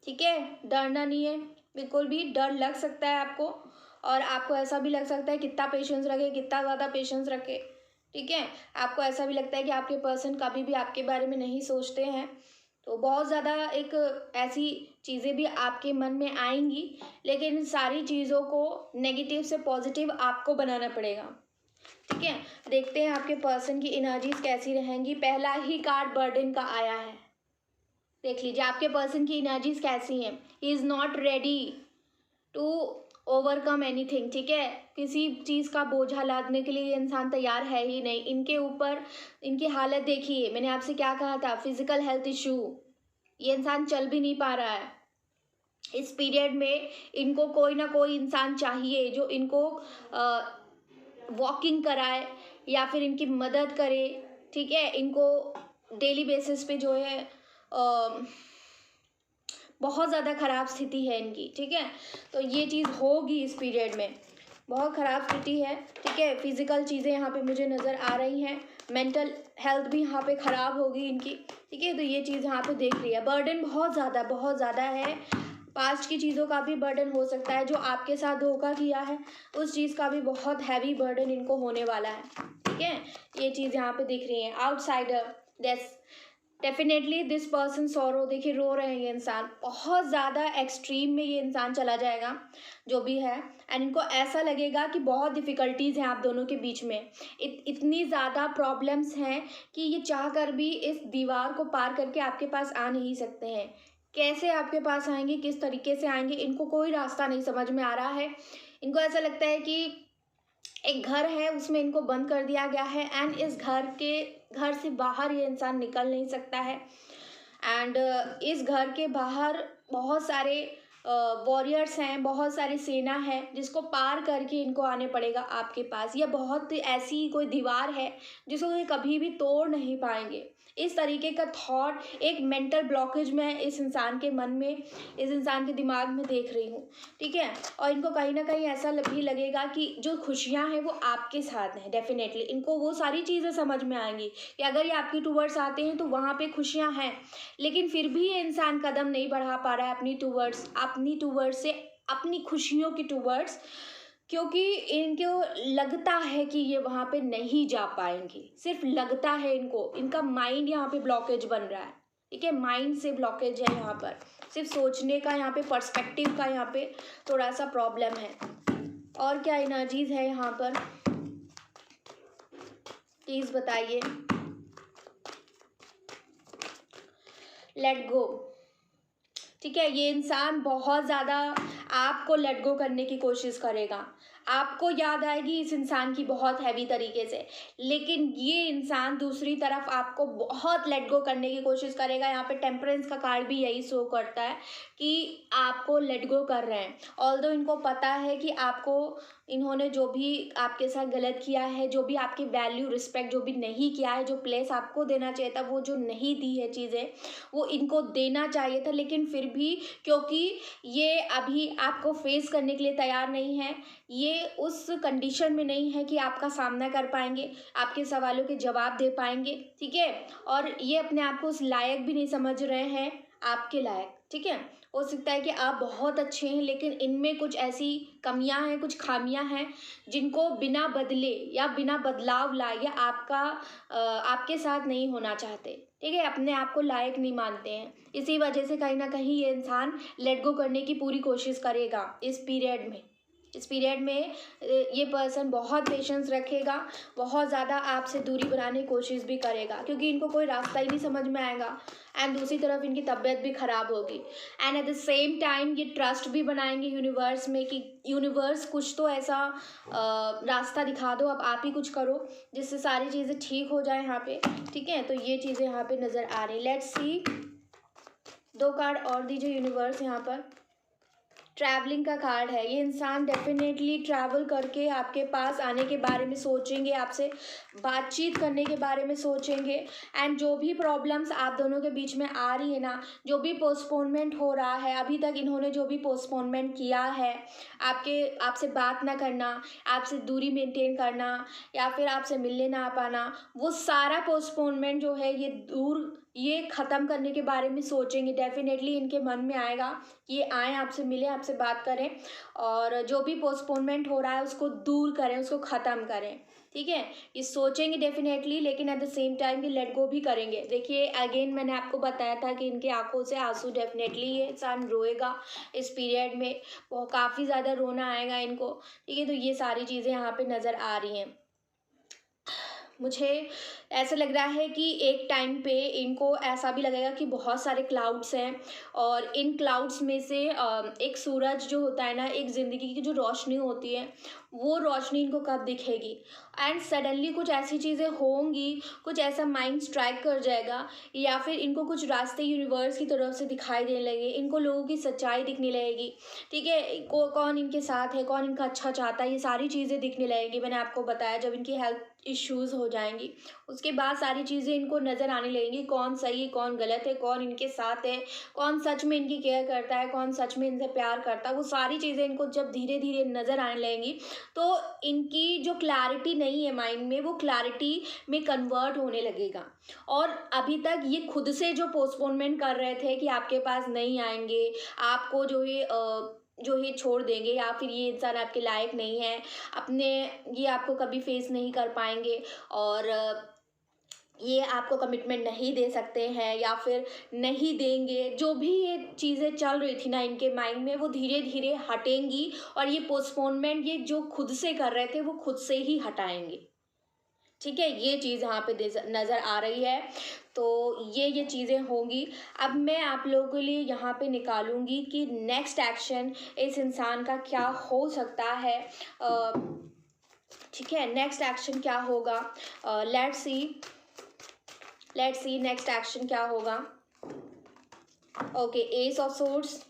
ठीक है। डरना नहीं है बिल्कुल भी। डर लग सकता है आपको, और आपको ऐसा भी लग सकता है कितना पेशेंस रखे, कितना ज़्यादा पेशेंस रखे, ठीक है। आपको ऐसा भी लगता है कि आपके पर्सन कभी भी आपके बारे में नहीं सोचते हैं, तो बहुत ज़्यादा एक ऐसी चीज़ें भी आपके मन में आएंगी, लेकिन इन सारी चीज़ों को नेगेटिव से पॉजिटिव आपको बनाना पड़ेगा, ठीक है। देखते हैं आपके पर्सन की एनर्जीज कैसी रहेंगी। पहला ही कार्ड बर्डन का आया है, देख लीजिए आपके पर्सन की एनर्जीज कैसी हैं। He is not ready to overcome anything, ठीक है। किसी चीज़ का बोझा लादने के लिए ये इंसान तैयार है ही नहीं। इनके ऊपर इनकी हालत देखिए, मैंने आपसे क्या कहा था, फिजिकल हेल्थ इशू, ये इंसान चल भी नहीं पा रहा है। इस पीरियड में इनको कोई ना कोई इंसान चाहिए जो इनको वॉकिंग कराए या फिर इनकी मदद करे, ठीक है। इनको डेली बेसिस पे जो है बहुत ज़्यादा ख़राब स्थिति है इनकी, ठीक है। तो ये चीज़ होगी इस पीरियड में, बहुत ख़राब स्थिति है, ठीक है। फिज़िकल चीज़ें यहाँ पे मुझे नज़र आ रही हैं, मेंटल हेल्थ भी यहाँ पे ख़राब होगी इनकी, ठीक है। तो ये चीज़ यहाँ पे देख रही है। बर्डन बहुत ज़्यादा है। पास्ट की चीज़ों का भी बर्डन हो सकता है, जो आपके साथ धोखा किया है उस चीज़ का भी बहुत हैवी बर्डन इनको होने वाला है, ठीक है। ये चीज़ यहाँ पे दिख रही है। Outsider, definitely this person sorrow, देखिए रो रहे हैं ये इंसान, बहुत ज़्यादा एक्सट्रीम में ये इंसान चला जाएगा जो भी है। एंड इनको ऐसा लगेगा कि बहुत डिफ़िकल्टीज़ हैं आप दोनों के बीच में, इतनी ज़्यादा प्रॉब्लम्स हैं कि ये चाह कर भी इस दीवार को पार करके आपके पास आ नहीं सकते हैं। कैसे आपके पास आएंगे, किस तरीके से आएंगे, इनको कोई रास्ता नहीं समझ में आ रहा है। इनको ऐसा लगता है कि एक घर है उसमें इनको बंद कर दिया गया है एंड इस घर से बाहर ये इंसान निकल नहीं सकता है। एंड इस घर के बाहर बहुत सारे वॉरियर्स हैं, बहुत सारी सेना है जिसको पार करके इनको आने पड़ेगा आपके पास। यह बहुत ऐसी कोई दीवार है जिसको ये कभी भी तोड़ नहीं पाएंगे। इस तरीके का थॉट, एक मेंटल ब्लॉकेज में इस इंसान के मन में, इस इंसान के दिमाग में देख रही हूँ, ठीक है। और इनको कहीं ना कहीं ऐसा भी लगेगा कि जो खुशियाँ हैं वो आपके साथ हैं। डेफिनेटली इनको वो सारी चीज़ें समझ में आएंगी कि अगर ये आपकी टूवर्ड्स आते हैं तो वहाँ पे खुशियाँ हैं, लेकिन फिर भी ये इंसान कदम नहीं बढ़ा पा रहा है अपनी टूवर्ड्स से, अपनी खुशियों की टूवर्ड्स, क्योंकि इनको लगता है कि ये वहाँ पे नहीं जा पाएंगे। सिर्फ लगता है इनको, इनका माइंड यहाँ पे ब्लॉकेज बन रहा है, ठीक है। माइंड से ब्लॉकेज है यहाँ पर, सिर्फ सोचने का, यहाँ पे पर्सपेक्टिव का यहाँ पे थोड़ा सा प्रॉब्लम है। और क्या एनर्जीज है यहाँ पर, प्लीज बताइए। लेट गो, ठीक है। ये इंसान बहुत ज़्यादा आपको लेट गो करने की कोशिश करेगा, आपको याद आएगी इस इंसान की बहुत हैवी तरीके से, लेकिन ये इंसान दूसरी तरफ आपको बहुत लेट गो करने की कोशिश करेगा। यहाँ पे टेम्परेंस का कार्ड भी यही शो करता है कि आपको लेट गो कर रहे हैं। ऑल्दो इनको पता है कि आपको, इन्होंने जो भी आपके साथ गलत किया है, जो भी आपकी वैल्यू रिस्पेक्ट जो भी नहीं किया है, जो प्लेस आपको देना चाहिए था वो जो नहीं दी है चीज़ें, वो इनको देना चाहिए था। लेकिन फिर भी क्योंकि ये अभी आपको फेस करने के लिए तैयार नहीं है, ये उस कंडीशन में नहीं है कि आपका सामना कर पाएंगे, आपके सवालों के जवाब दे पाएंगे, ठीक है। और ये अपने आप को उस लायक भी नहीं समझ रहे हैं आपके लायक, ठीक है। हो सकता है कि आप बहुत अच्छे हैं, लेकिन इनमें कुछ ऐसी कमियां हैं, कुछ खामियां हैं जिनको बिना बदले या बिना बदलाव लाए आपके साथ नहीं होना चाहते, ठीक है। अपने आप को लायक नहीं मानते हैं, इसी वजह से कहीं ना कहीं ये इंसान लेट गो करने की पूरी कोशिश करेगा इस पीरियड में। इस पीरियड में ये पर्सन बहुत पेशेंस रखेगा, बहुत ज़्यादा आपसे दूरी बनाने की कोशिश भी करेगा, क्योंकि इनको कोई रास्ता ही नहीं समझ में आएगा। एंड दूसरी तरफ इनकी तबीयत भी ख़राब होगी। And at the same time ये ट्रस्ट भी बनाएंगे यूनिवर्स में कि यूनिवर्स कुछ तो ऐसा रास्ता दिखा दो, अब आप ही कुछ करो जिससे सारी चीज़ें ठीक हो जाए यहाँ पे, ठीक है। तो ये चीज़ें यहाँ पे नज़र आ रही। लेट्स सी, 2 कार्ड और दीजिए यूनिवर्स यहाँ पर। ट्रैवलिंग का कार्ड है, ये इंसान डेफिनेटली ट्रैवल करके आपके पास आने के बारे में सोचेंगे, आपसे बातचीत करने के बारे में सोचेंगे। एंड जो भी प्रॉब्लम्स आप दोनों के बीच में आ रही है ना, जो भी पोस्टपोनमेंट हो रहा है अभी तक, इन्होंने जो भी पोस्टपोनमेंट किया है, आपसे बात ना करना, आपसे दूरी मेंटेन करना, या फिर आपसे मिलने ना आ पाना, वो सारा पोस्टपोनमेंट जो है ये ख़त्म करने के बारे में सोचेंगे। डेफिनेटली इनके मन में आएगा कि ये आएँ, आपसे मिलें, आपसे बात करें, और जो भी पोस्टपोनमेंट हो रहा है उसको दूर करें, उसको ख़त्म करें, ठीक है। ये सोचेंगे डेफिनेटली, लेकिन एट द सेम टाइम ये लेट गो भी करेंगे। देखिए अगेन मैंने आपको बताया था कि इनके आंखों से आंसू, डेफिनेटली ये इंसान रोएगा इस पीरियड में, वो काफ़ी ज़्यादा रोना आएगा इनको, ठीक है। तो ये सारी चीज़ें यहाँ पे नज़र आ रही हैं। मुझे ऐसा लग रहा है कि एक टाइम पे इनको ऐसा भी लगेगा कि बहुत सारे क्लाउड्स हैं और इन क्लाउड्स में से एक सूरज जो होता है ना, एक ज़िंदगी की जो रोशनी होती है, वो रोशनी इनको कब दिखेगी। एंड सडनली कुछ ऐसी चीज़ें होंगी, कुछ ऐसा माइंड स्ट्राइक कर जाएगा, या फिर इनको कुछ रास्ते यूनिवर्स की तरफ से दिखाई देने लगे, इनको लोगों की सच्चाई दिखने लगेगी। ठीक है, कौन इनके साथ है, कौन इनका अच्छा चाहता है, ये सारी चीज़ें दिखने लगेंगी। मैंने आपको बताया जब इनकी हेल्थ इश्यूज़ हो जाएंगी, उसके बाद सारी चीज़ें इनको नज़र आने लगेंगी, कौन सही है कौन गलत है, कौन इनके साथ है, कौन सच में इनकी केयर करता है, कौन सच में इनसे प्यार करता है। वो सारी चीज़ें इनको जब धीरे धीरे नज़र आने लगेंगी, तो इनकी जो क्लैरिटी नहीं है माइंड में, वो क्लैरिटी में कन्वर्ट होने लगेगा। और अभी तक ये खुद से जो पोस्टपोनमेंट कर रहे थे कि आपके पास नहीं आएंगे, आपको जो ये छोड़ देंगे, या फिर ये इंसान आपके लायक नहीं है, अपने ये आपको कभी फेस नहीं कर पाएंगे, और ये आपको कमिटमेंट नहीं दे सकते हैं, या फिर नहीं देंगे, जो भी ये चीज़ें चल रही थी ना इनके माइंड में, वो धीरे धीरे हटेंगी। और ये पोस्टपोनमेंट ये जो खुद से कर रहे थे, वो खुद से ही हटाएंगे। ठीक है, ये चीज़ यहाँ पे नज़र आ रही है। तो ये चीज़ें होंगी। अब मैं आप लोगों के लिए यहाँ पे निकालूंगी कि नेक्स्ट एक्शन इस इंसान का क्या हो सकता है। ठीक है, नेक्स्ट एक्शन क्या होगा, लेट्स सी नेक्स्ट एक्शन क्या होगा। Okay, S of swords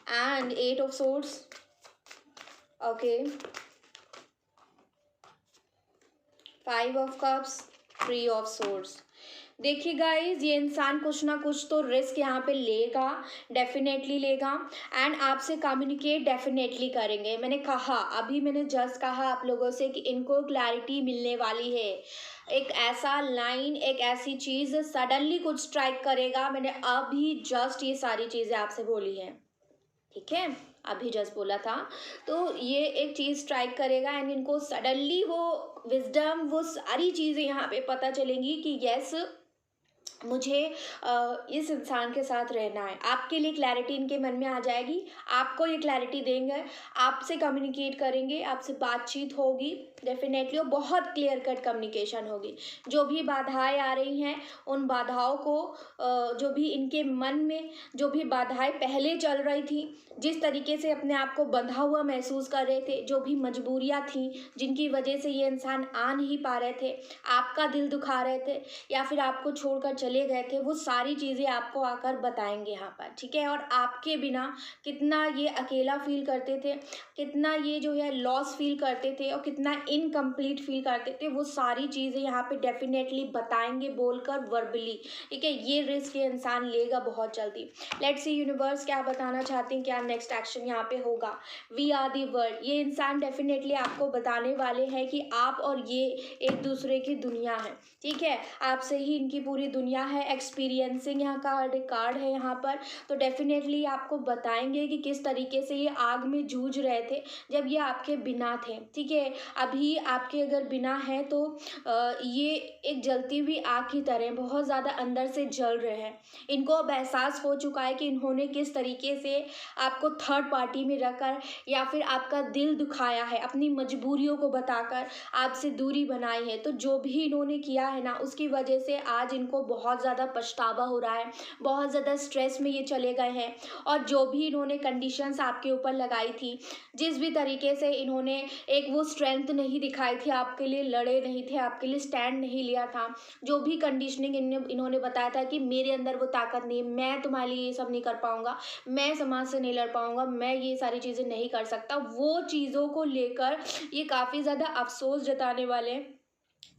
and 8 of swords. Okay, 5 of cups, 3 of swords. देखिए गाइज, ये इंसान कुछ ना कुछ तो रिस्क यहाँ पे लेगा, डेफिनेटली लेगा, एंड आपसे कम्युनिकेट डेफिनेटली करेंगे। मैंने कहा, अभी मैंने जस्ट कहा आप लोगों से कि इनको क्लैरिटी मिलने वाली है। एक ऐसा लाइन, एक ऐसी चीज़ सडनली कुछ स्ट्राइक करेगा। मैंने अभी जस्ट ये सारी चीज़ें आपसे बोली हैं, ठीक है, अभी जस्ट बोला था। तो ये एक चीज़ स्ट्राइक करेगा एंड इनको सडनली वो विजडम, वो सारी चीज़ें यहाँ पे पता चलेंगी कि यस, मुझे इस इंसान के साथ रहना है। आपके लिए क्लैरिटी इनके मन में आ जाएगी, आपको ये क्लैरिटी देंगे, आपसे कम्युनिकेट करेंगे, आपसे बातचीत होगी डेफिनेटली, और बहुत क्लियर कट कम्युनिकेशन होगी। जो भी बाधाएं आ रही हैं, उन बाधाओं को जो भी इनके मन में जो भी बाधाएं पहले चल रही थी, जिस तरीके से अपने आप को बंधा हुआ महसूस कर रहे थे, जो भी मजबूरियां थी जिनकी वजह से ये इंसान आ नहीं पा रहे थे, आपका दिल दुखा रहे थे, या फिर आपको छोड़कर चले गए थे, वो सारी चीज़ें आपको आकर बताएंगे यहाँ पर। ठीक है, और आपके बिना कितना ये अकेला फील करते थे, कितना ये जो है लॉस फील करते थे, और कितना इनकम्प्लीट फील करते थे, वो सारी चीज़ें यहाँ पे डेफिनेटली बताएंगे बोलकर, वर्बली। ठीक है, ये रिस्क ये इंसान लेगा बहुत जल्दी। लेट्स सी यूनिवर्स क्या बताना चाहते हैं, क्या नेक्स्ट एक्शन यहाँ पे होगा। वी आर दी वर्ल्ड, ये इंसान डेफिनेटली आपको बताने वाले हैं कि आप और ये एक दूसरे की दुनिया है। ठीक है, आपसे ही इनकी पूरी दुनिया है। एक्सपीरियंसिंग यहाँ का कार्ड है यहाँ पर, तो डेफिनेटली आपको बताएंगे कि किस तरीके से ये आग में जूझ रहे थे जब ये आपके बिना थे। ठीक है, अभी आपके अगर बिना है तो ये एक जलती हुई आग की तरह बहुत ज़्यादा अंदर से जल रहे हैं। इनको अब एहसास हो चुका है कि इन्होंने किस तरीके से आपको थर्ड पार्टी में रखकर या फिर आपका दिल दुखाया है, अपनी मजबूरियों को बताकर आपसे दूरी बनाई है। तो जो भी इन्होंने किया है ना, उसकी वजह से आज इनको बहुत ज़्यादा पछतावा हो रहा है, बहुत ज़्यादा स्ट्रेस में ये चले गए हैं। और जो भी इन्होंने कंडीशंस आपके ऊपर लगाई थी, जिस भी तरीके से इन्होंने एक वो स्ट्रेंथ नहीं दिखाई थी, आपके लिए लड़े नहीं थे, आपके लिए स्टैंड नहीं लिया था, जो भी कंडीशनिंग इन्होंने बताया था कि मेरे अंदर वो ताकत नहीं, मैं तुम्हारे लिए ये सब नहीं कर पाऊंगा, मैं समाज से नहीं लड़ पाऊंगा, मैं ये सारी चीज़ें नहीं कर सकता, वो चीज़ों को लेकर ये काफ़ी ज़्यादा अफसोस जताने वाले हैं।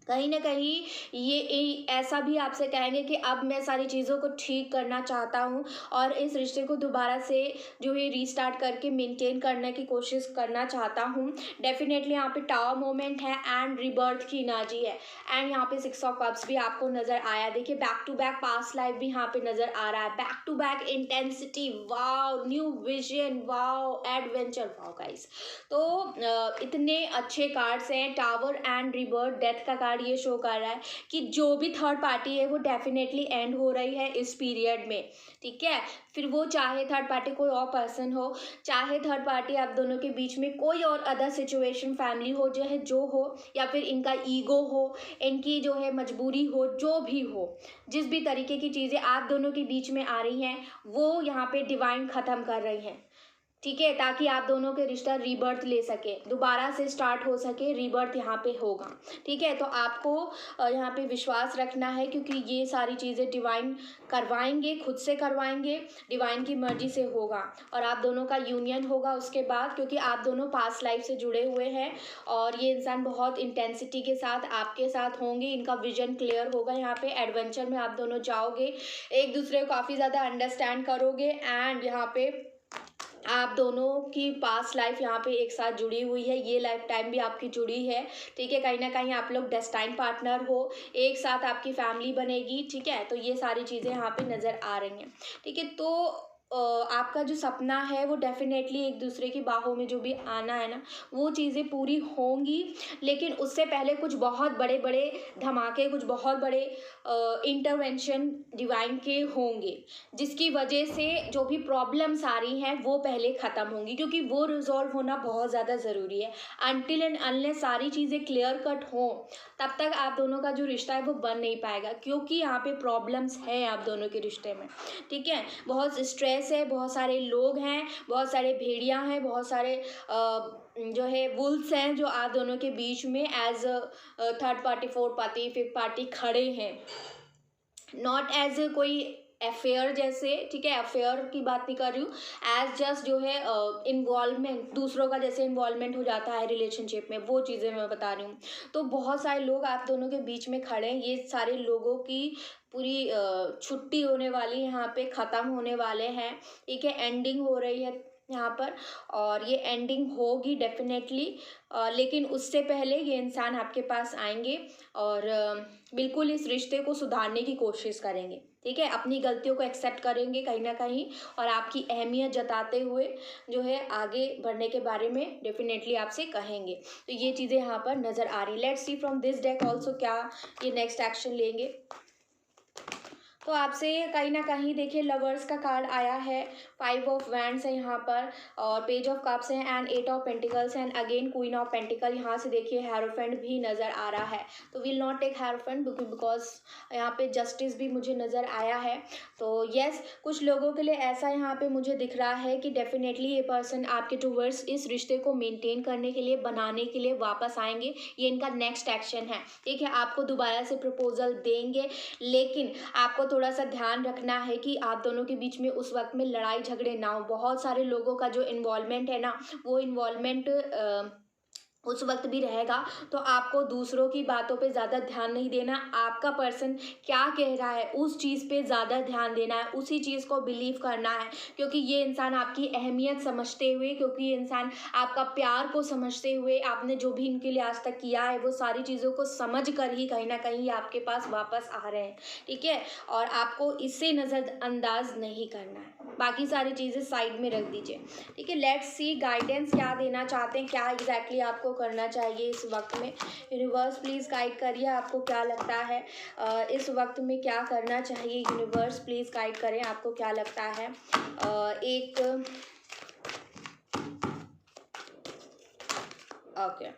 कहीं ना कहीं ये ऐसा भी आपसे कहेंगे कि अब मैं सारी चीज़ों को ठीक करना चाहता हूँ और इस रिश्ते को दोबारा से जो है रीस्टार्ट करके मेंटेन करने की कोशिश करना चाहता हूँ। डेफिनेटली यहाँ पे टावर मोमेंट है एंड रिबर्थ की एनर्जी है, एंड यहाँ पे 6 ऑफ कप्स भी आपको नज़र आया। देखिए, back to back past life भी यहाँ पे नज़र आ रहा है, back to back intensity, wow, new vision, wow, adventure, wow guys. तो इतने अच्छे कार्ड्स हैं, टावर एंड रिबर्थ, डेथ का कार्ड कार्ड ये शो कर रहा है कि जो भी थर्ड पार्टी है वो डेफिनेटली एंड हो रही है इस पीरियड में, ठीक है। फिर वो चाहे थर्ड पार्टी कोई और पर्सन हो, चाहे थर्ड पार्टी आप दोनों के बीच में कोई और अदर सिचुएशन फैमिली हो जो हो, या फिर इनका ईगो हो, इनकी जो है मजबूरी हो, जो भी हो, जिस भी तरीके की चीज़ें आप दोनों के बीच में आ रही हैं वो यहाँ पे डिवाइन ख़त्म कर रही हैं, ठीक है, ताकि आप दोनों के रिश्ता रीबर्थ ले सके, दोबारा से स्टार्ट हो सके, रीबर्थ यहाँ पे होगा, ठीक है। तो आपको यहाँ पे विश्वास रखना है, क्योंकि ये सारी चीज़ें डिवाइन करवाएंगे, खुद से करवाएंगे, डिवाइन की मर्जी से होगा, और आप दोनों का यूनियन होगा उसके बाद, क्योंकि आप दोनों पास्ट लाइफ से जुड़े हुए हैं और ये इंसान बहुत इंटेंसिटी के साथ आपके साथ होंगे, इनका विजन क्लियर होगा, यहाँ पे एडवेंचर में आप दोनों जाओगे, एक दूसरे को काफ़ी ज़्यादा अंडरस्टैंड करोगे, एंड यहाँ पे आप दोनों की पास्ट लाइफ यहाँ पे एक साथ जुड़ी हुई है, ये लाइफ टाइम भी आपकी जुड़ी है, ठीक है। कहीं ना कहीं आप लोग डेस्टाइन पार्टनर हो, एक साथ आपकी फैमिली बनेगी, ठीक है। तो ये सारी चीज़ें यहाँ पे नज़र आ रही हैं, ठीक है। तो आपका जो सपना है वो डेफिनेटली एक दूसरे की बाहों में जो भी आना है ना, वो चीज़ें पूरी होंगी, लेकिन उससे पहले कुछ बहुत बड़े बड़े धमाके, कुछ बहुत बड़े इंटरवेंशन डिवाइन के होंगे, जिसकी वजह से जो भी प्रॉब्लम्स आ रही हैं वो पहले ख़त्म होंगी, क्योंकि वो रिजॉल्व होना बहुत ज़्यादा ज़रूरी है। अनटिल एंड अनलेस सारी चीज़ें क्लियर कट हों तब तक आप दोनों का जो रिश्ता है वो बन नहीं पाएगा, क्योंकि यहाँ पे प्रॉब्लम्स है आप दोनों के रिश्ते में, ठीक है। बहुत स्ट्रेस है, बहुत सारे लोग हैं, बहुत सारे भेड़िया हैं, बहुत सारे जो है वुल्स हैं जो आप दोनों के बीच में as third party, fourth party, fifth party खड़े हैं, नॉट एज कोई अफेयर जैसे, ठीक है, अफेयर की बात नहीं कर रही हूँ, एज जस्ट जो है इन्वॉल्वमेंट, दूसरों का जैसे इन्वॉल्वमेंट हो जाता है रिलेशनशिप में, वो चीज़ें मैं बता रही हूँ। तो बहुत सारे लोग आप दोनों के बीच में खड़े हैं, ये सारे लोगों की पूरी छुट्टी होने वाली, यहाँ पे ख़त्म होने वाले हैं, ठीक है, एंडिंग हो रही है यहाँ पर, और ये एंडिंग होगी डेफिनेटली, लेकिन उससे पहले ये इंसान आपके पास आएंगे और बिल्कुल इस रिश्ते को सुधारने की कोशिश करेंगे, ठीक है, अपनी गलतियों को एक्सेप्ट करेंगे कहीं ना कहीं, और आपकी अहमियत जताते हुए जो है आगे बढ़ने के बारे में डेफिनेटली आपसे कहेंगे। तो ये चीज़ें यहाँ पर नज़र आ रही। Let's see from this deck also क्या ये नेक्स्ट एक्शन लेंगे। तो आपसे कहीं ना कहीं देखिए लवर्स का कार्ड आया है, 5 ऑफ वैंड्स है यहाँ पर, और पेज ऑफ कप्स है, and 8 of pentacles and again queen of pentacle. यहाँ से देखिए हेरोफेंट भी नज़र आ रहा है, तो will not take hierophant because यहाँ पे जस्टिस भी मुझे नज़र आया है। तो यस, कुछ लोगों के लिए ऐसा यहाँ पे मुझे दिख रहा है कि डेफिनेटली ये पर्सन आपके टूवर्ड्स इस रिश्ते को मेनटेन करने के लिए, बनाने के लिए वापस आएंगे, ये इनका नेक्स्ट एक्शन है, ठीक है। आपको दोबारा से प्रपोजल देंगे, लेकिन आपको थोड़ा सा ध्यान रखना है कि आप दोनों के बीच में उस वक्त में लड़ाई झगड़े ना हो। बहुत सारे लोगों का जो इन्वॉल्वमेंट है ना, वो इन्वॉल्वमेंट उस वक्त भी रहेगा, तो आपको दूसरों की बातों पे ज़्यादा ध्यान नहीं देना, आपका पर्सन क्या कह रहा है उस चीज़ पे ज़्यादा ध्यान देना है, उसी चीज़ को बिलीव करना है, क्योंकि ये इंसान आपकी अहमियत समझते हुए, क्योंकि ये इंसान आपका प्यार को समझते हुए, आपने जो भी इनके लिए आज तक किया है वो सारी चीज़ों को समझ कर ही कहीं ना कहीं आपके पास वापस आ रहे हैं, ठीक है। और आपको इससे नज़रअंदाज नहीं करना है, बाकी सारी चीज़ें साइड में रख दीजिए, ठीक है। लेट्स सी गाइडेंस क्या देना चाहते हैं, क्या एग्जैक्टली आपको करना चाहिए इस वक्त में। यूनिवर्स प्लीज़ गाइड करिए, आपको क्या लगता है इस वक्त में क्या करना चाहिए। यूनिवर्स प्लीज़ गाइड करें, आपको क्या लगता है। एक ओके,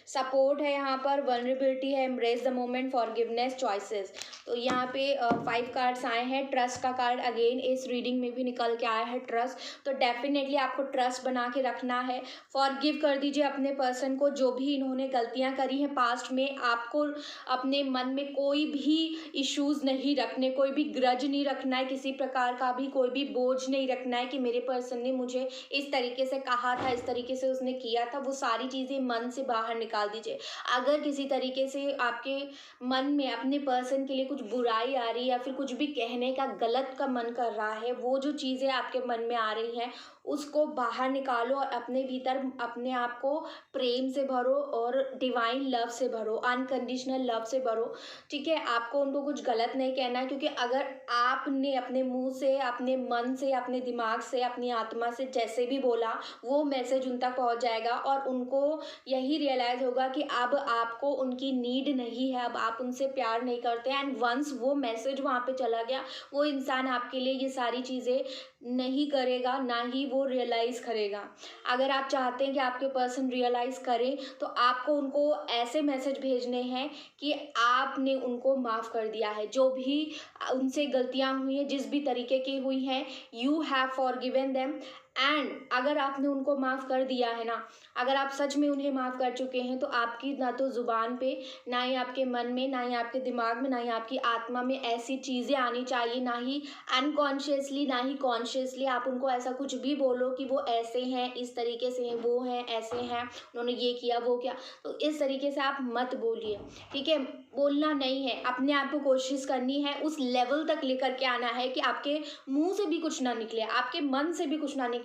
सपोर्ट है यहाँ पर, वल्नरेबिलिटी है, embrace the moment, forgiveness, choices. तो यहाँ पे 5 कार्ड्स आए हैं, ट्रस्ट का कार्ड अगेन इस रीडिंग में भी निकल के आया है, ट्रस्ट। तो डेफिनेटली आपको ट्रस्ट बना के रखना है, फॉरगिव कर दीजिए अपने पर्सन को, जो भी इन्होंने गलतियाँ करी हैं पास्ट में। आपको अपने मन में कोई भी इश्यूज़ नहीं रखने, कोई भी ग्रज नहीं रखना है, किसी प्रकार का भी कोई भी बोझ नहीं रखना है कि मेरे पर्सन ने मुझे इस तरीके से कहा था, इस तरीके से उसने किया था। वो सारी चीज़ें मन से बाहर निकाल दीजिए। अगर किसी तरीके से आपके मन में अपने पर्सन के लिए कुछ बुराई आ रही है या फिर कुछ भी कहने का गलत का मन कर रहा है, वो जो चीज़ें आपके मन में आ रही हैं उसको बाहर निकालो और अपने भीतर अपने आप को प्रेम से भरो और डिवाइन लव से भरो, अनकंडीशनल लव से भरो। ठीक है, आपको उनको कुछ गलत नहीं कहना है, क्योंकि अगर आपने अपने मुंह से, अपने मन से, अपने दिमाग से, अपनी आत्मा से जैसे भी बोला, वो मैसेज उन तक पहुंच जाएगा और उनको यही रियलाइज होगा कि अब आपको उनकी नीड नहीं है, अब आप उनसे प्यार नहीं करते। एंड वंस वो मैसेज वहाँ पे चला गया, वो इंसान आपके लिए ये सारी चीज़ें नहीं करेगा, ना ही वो रियलाइज़ करेगा। अगर आप चाहते हैं कि आपके पर्सन रियलाइज़ करें तो आपको उनको ऐसे मैसेज भेजने हैं कि आपने उनको माफ़ कर दिया है, जो भी उनसे गलतियां हुई हैं, जिस भी तरीके की हुई हैं, you have forgiven them. And अगर आपने उनको माफ़ कर दिया है ना, अगर आप सच में उन्हें माफ़ कर चुके हैं, तो आपकी ना तो ज़ुबान पे, ना ही आपके मन में, ना ही आपके दिमाग में, ना ही आपकी आत्मा में ऐसी चीज़ें आनी चाहिए, ना ही अनकॉन्शियसली ना ही कॉन्शियसली आप उनको ऐसा कुछ भी बोलो कि वो ऐसे हैं, इस तरीके से हैं, वो हैं, ऐसे हैं, उन्होंने ये किया, वो किया। तो इस तरीके से आप मत बोलिए। ठीक है, बोलना नहीं है, अपने आप को कोशिश करनी है, उस लेवल तक लेकर के आना है कि आपके मुंह से भी कुछ ना निकले, आपके मन से भी कुछ ना निकले।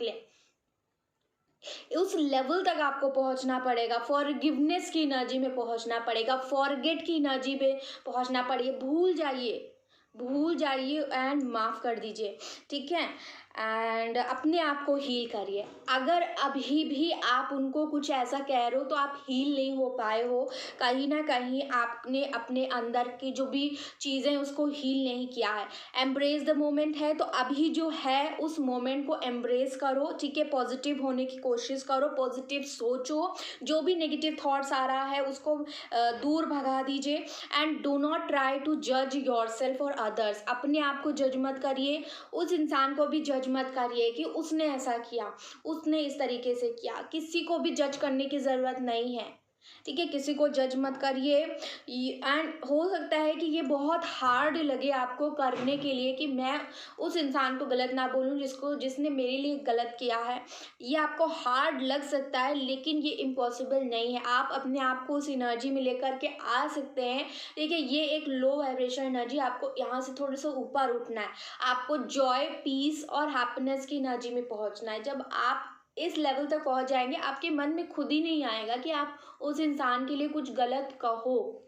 उस लेवल तक आपको पहुंचना पड़ेगा, फॉरगिवनेस की एनर्जी में पहुंचना पड़ेगा, फॉरगेट की एनर्जी में पहुंचना पड़ेगा। भूल जाइए एंड माफ़ कर दीजिए। ठीक है, एंड अपने आप को हील करिए। अगर अभी भी आप उनको कुछ ऐसा कह रहे हो तो आप हील नहीं हो पाए हो, कहीं ना कहीं आपने अपने अंदर की जो भी चीज़ें उसको हील नहीं किया है। एम्ब्रेस द मोमेंट है, तो अभी जो है उस मोमेंट को एम्ब्रेस करो। ठीक है, पॉजिटिव होने की कोशिश करो, पॉजिटिव सोचो, जो भी नेगेटिव थॉट्स आ रहा है उसको दूर भगा दीजिए। And do not try to जज योर सेल्फ और अदर्स। अपने आप को जज मत करिए, उस इंसान को भी जज मत करिए कि उसने ऐसा किया, उसने इस तरीके से किया। किसी को भी जज करने की ज़रूरत नहीं है। ठीक है, किसी को जज मत करिए। एंड हो सकता है कि ये बहुत हार्ड लगे आपको करने के लिए कि मैं उस इंसान को गलत ना बोलूं जिसने मेरे लिए गलत किया है। ये आपको हार्ड लग सकता है, लेकिन ये इम्पॉसिबल नहीं है। आप अपने आप को उस एनर्जी में लेकर के आ सकते हैं। ठीक है, ये एक लो वाइब्रेशन एनर्जी, आपको यहाँ से थोड़ा सा ऊपर उठना है। आपको जॉय, पीस और हैप्पीनेस की एनर्जी में पहुँचना है। जब आप इस लेवल तक पहुंच जाएंगे, आपके मन में खुद ही नहीं आएगा कि आप उस इंसान के लिए कुछ गलत कहो,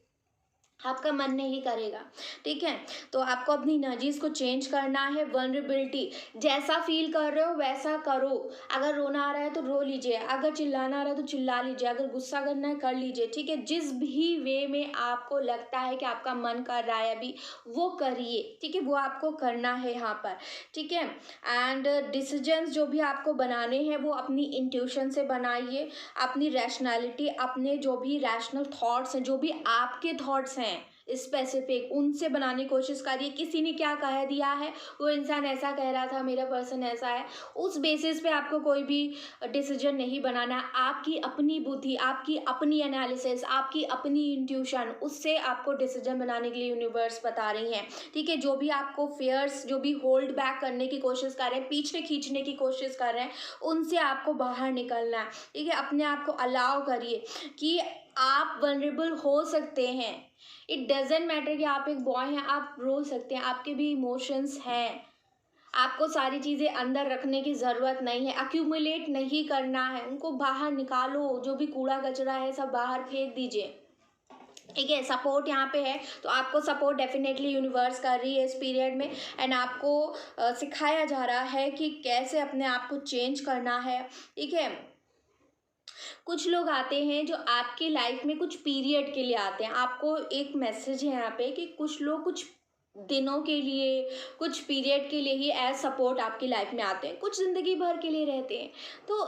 आपका मन नहीं करेगा। ठीक है, तो आपको अपनी एनर्जीज को चेंज करना है। वल्नरेबिलिटी, जैसा फील कर रहे हो वैसा करो। अगर रोना आ रहा है तो रो लीजिए, अगर चिल्लाना आ रहा है तो चिल्ला लीजिए, अगर गुस्सा करना है कर लीजिए। ठीक है, जिस भी वे में आपको लगता है कि आपका मन कर रहा है अभी, वो करिए। ठीक है, वो आपको करना है यहाँ पर। ठीक है, एंड डिसीजंस जो भी आपको बनाने हैं वो अपनी इंट्यूशन से बनाइए। अपनी रैशनैलिटी, अपने जो भी रैशनल थॉट्स हैं, जो भी आपके थॉट्स हैं स्पेसिफिक, उनसे बनाने की कोशिश करिए। किसी ने क्या कह दिया है, वो इंसान ऐसा कह रहा था, मेरा पर्सन ऐसा है, उस बेसिस पे आपको कोई भी डिसीजन नहीं बनाना है। आपकी अपनी बुद्धि, आपकी अपनी एनालिसिस, आपकी अपनी इंट्यूशन, उससे आपको डिसीजन बनाने के लिए यूनिवर्स बता रही हैं। ठीक है, जो भी आपको फेयर्स, जो भी होल्ड बैक करने की कोशिश कर रहे हैं, पीछे खींचने की कोशिश कर रहे हैं, उनसे आपको बाहर निकलना है। ठीक है, अपने आप को अलाउ करिए कि आप वल्नरेबल हो सकते हैं। इट डजेंट मैटर कि आप एक बॉय हैं, आप रो सकते हैं, आपके भी इमोशंस हैं। आपको सारी चीज़ें अंदर रखने की ज़रूरत नहीं है, अक्यूमुलेट नहीं करना है, उनको बाहर निकालो। जो भी कूड़ा कचरा है सब बाहर फेंक दीजिए। ठीक है, सपोर्ट यहाँ पे है, तो आपको सपोर्ट डेफिनेटली यूनिवर्स कर रही है इस पीरियड में। एंड आपको सिखाया जा रहा है कि कैसे अपने आप को चेंज करना है। ठीक है, कुछ लोग आते हैं जो आपकी लाइफ में कुछ पीरियड के लिए आते हैं। आपको एक मैसेज है यहाँ पे कि कुछ लोग कुछ दिनों के लिए, कुछ पीरियड के लिए ही एज सपोर्ट आपकी लाइफ में आते हैं, कुछ ज़िंदगी भर के लिए रहते हैं। तो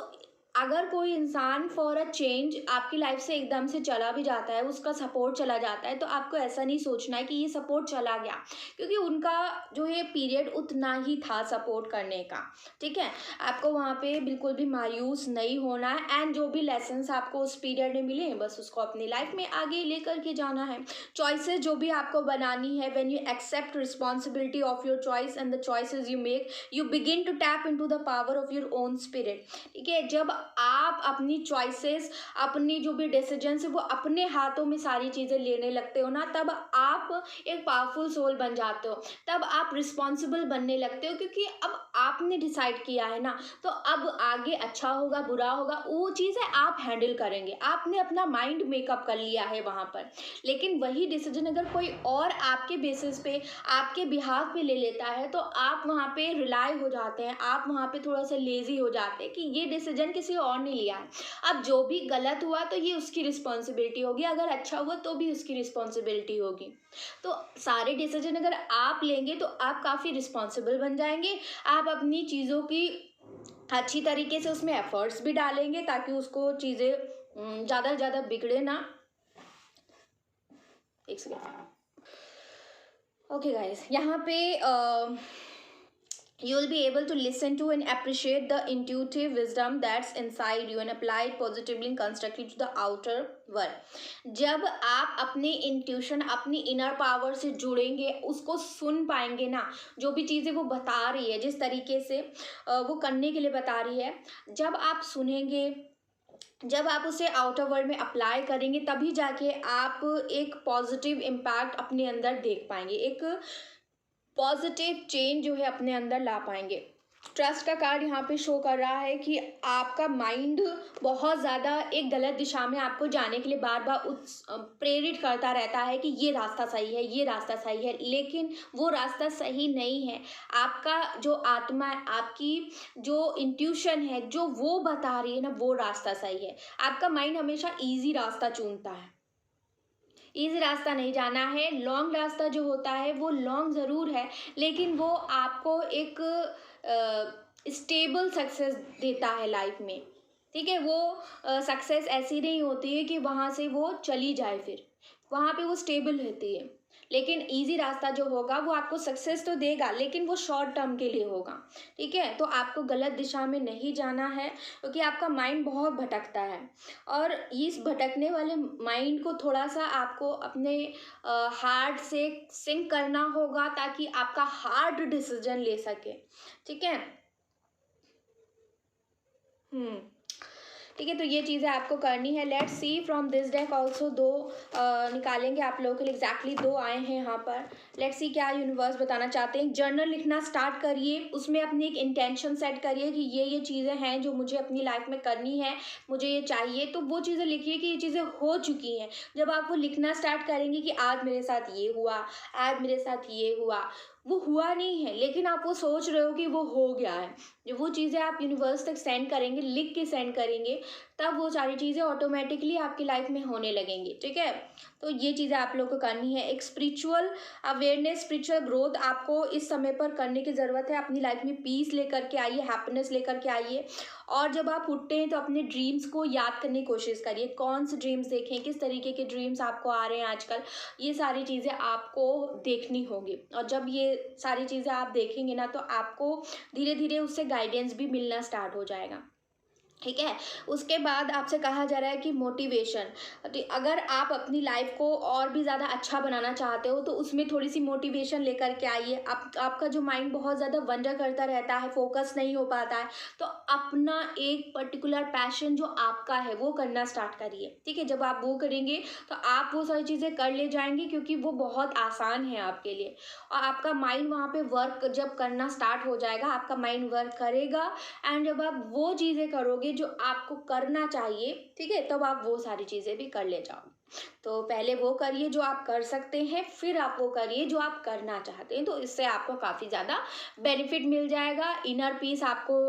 अगर कोई इंसान फॉर अ चेंज आपकी लाइफ से एकदम से चला भी जाता है, उसका सपोर्ट चला जाता है, तो आपको ऐसा नहीं सोचना है कि ये सपोर्ट चला गया, क्योंकि उनका जो है पीरियड उतना ही था सपोर्ट करने का। ठीक है, आपको वहाँ पे बिल्कुल भी मायूस नहीं होना है। एंड जो भी लेसन्स आपको उस पीरियड में मिले हैं, बस उसको अपनी लाइफ में आगे लेकर के जाना है। चॉइसेस जो भी आपको बनानी है, when you accept responsibility of your choice and the choices you make, you begin to tap into the power of your own spirit. ठीक है, जब आप अपनी चॉइसेस, अपनी जो भी डिसीजंस है वो अपने हाथों में सारी चीज़ें लेने लगते हो ना, तब आप एक पावरफुल सोल बन जाते हो, तब आप रिस्पॉन्सिबल बनने लगते हो, क्योंकि अब आपने डिसाइड किया है ना, तो अब आगे अच्छा होगा बुरा होगा वो चीज़ें आप हैंडल करेंगे, आपने अपना माइंड मेकअप कर लिया है वहाँ पर। लेकिन वही डिसीजन अगर कोई और आपके बेसिस पे, आपके बिहाफ पे ले लेता है, तो आप वहाँ पे रिलाई हो जाते हैं, आप वहाँ पे थोड़ा सा लेजी हो जाते हैं कि ये डिसीजन किसी और ने लिया है। अब जो भी गलत हुआ तो ये उसकी रिस्पॉन्सिबिलिटी होगी, अगर अच्छा हुआ तो भी उसकी रिस्पॉन्सिबिलिटी होगी। तो सारे डिसीजन अगर आप लेंगे तो आप काफ़ी रिस्पॉन्सिबल बन जाएंगे, आप अपनी चीज़ों की अच्छी तरीके से उसमें एफर्ट्स भी डालेंगे ताकि उसको चीज़ें ज़्यादा से ज़्यादा बिगड़े ना। एक सेकेंड। ओके गाइस, यहाँ पे you will be able to listen to and appreciate the intuitive wisdom that's inside you and apply it positively and constructively to the outer world। जब आप अपने इंट्यूशन, अपनी इनर पावर से जुड़ेंगे, उसको सुन पाएंगे ना, जो भी चीज़ें वो बता रही है, जिस तरीके से वो करने के लिए बता रही है, जब आप सुनेंगे, जब आप उसे आउटर वर्ल्ड में अप्लाई करेंगे, तभी जाके आप एक पॉजिटिव इम्पैक्ट अपने अंदर देख पाएंगे, एक पॉजिटिव चेंज जो है अपने अंदर ला पाएंगे। ट्रस्ट का कार्ड यहाँ पे शो कर रहा है कि आपका माइंड बहुत ज़्यादा एक गलत दिशा में आपको जाने के लिए बार बार प्रेरित करता रहता है कि ये रास्ता सही है, ये रास्ता सही है, लेकिन वो रास्ता सही नहीं है। आपका जो आत्मा है, आपकी जो इंट्यूशन है, जो वो बता रही है ना, वो रास्ता सही है। आपका माइंड हमेशा ईजी रास्ता चुनता है, ईजी रास्ता नहीं जाना है। लॉन्ग रास्ता जो होता है वो लॉन्ग ज़रूर है, लेकिन वो आपको एक स्टेबल सक्सेस देता है लाइफ में, ठीक है। वो सक्सेस ऐसी नहीं होती है कि वहाँ से वो चली जाए, फिर वहाँ पे वो स्टेबल रहती है। लेकिन इजी रास्ता जो होगा वो आपको सक्सेस तो देगा, लेकिन वो शॉर्ट टर्म के लिए होगा, ठीक है। तो आपको गलत दिशा में नहीं जाना है, क्योंकि आपका माइंड बहुत भटकता है, और इस भटकने वाले माइंड को थोड़ा सा आपको अपने हार्ट से सिंक करना होगा, ताकि आपका हार्ड डिसीजन ले सके, ठीक है। ठीक है, तो ये चीज़ें आपको करनी है। Let's see from this deck also, दो निकालेंगे आप लोगों के लिए, एग्जैक्टली दो आए हैं यहाँ पर। लेट्स सी क्या यूनिवर्स बताना चाहते हैं। जर्नल लिखना स्टार्ट करिए, उसमें अपनी एक इंटेंशन सेट करिए कि ये चीज़ें हैं जो मुझे अपनी लाइफ में करनी है, मुझे ये चाहिए, तो वो चीज़ें लिखिए कि ये चीज़ें हो चुकी हैं। जब आप वो लिखना स्टार्ट करेंगे कि आज मेरे साथ ये हुआ, आज मेरे साथ ये हुआ, वो हुआ नहीं है, लेकिन आप वो सोच रहे हो कि वो हो गया है। जो वो चीज़ें आप यूनिवर्स तक सेंड करेंगे, लिख के सेंड करेंगे, तब वो सारी चीज़ें ऑटोमेटिकली आपकी लाइफ में होने लगेंगी, ठीक है। तो ये चीज़ें आप लोग को करनी है। एक स्पिरिचुअल अवेयरनेस, स्पिरिचुअल ग्रोथ आपको इस समय पर करने की ज़रूरत है। अपनी लाइफ में पीस लेकर के आइए, हैप्पीनेस लेकर के आइए। और जब आप उठते हैं तो अपने ड्रीम्स को याद करने की कोशिश करिए, कौन से ड्रीम्स देखें, किस तरीके के ड्रीम्स आपको आ रहे हैं आजकल, ये सारी चीज़ें आपको देखनी होगी। और जब ये सारी चीज़ें आप देखेंगे ना, तो आपको धीरे धीरे उससे गाइडेंस भी मिलना स्टार्ट हो जाएगा, ठीक है। उसके बाद आपसे कहा जा रहा है कि मोटिवेशन, तो अगर आप अपनी लाइफ को और भी ज़्यादा अच्छा बनाना चाहते हो तो उसमें थोड़ी सी मोटिवेशन लेकर के आइए। आपका जो माइंड बहुत ज़्यादा वंडर करता रहता है, फोकस नहीं हो पाता है, तो अपना एक पर्टिकुलर पैशन जो आपका है वो करना स्टार्ट करिए, ठीक है। जब आप वो करेंगे तो आप वो सारी चीज़ें कर ले जाएंगे, क्योंकि वो बहुत आसान है आपके लिए। और आपका माइंड वहाँ पे वर्क जब करना स्टार्ट हो जाएगा, आपका माइंड वर्क करेगा, एंड जब आप वो चीज़ें करोगे जो आपको करना चाहिए, ठीक है, तब आप वो सारी चीज़ें भी कर ले जाओ। तो पहले वो करिए जो आप कर सकते हैं, फिर आप वो करिए जो आप करना चाहते हैं, तो इससे आपको काफ़ी ज़्यादा बेनिफिट मिल जाएगा। इनर पीस आपको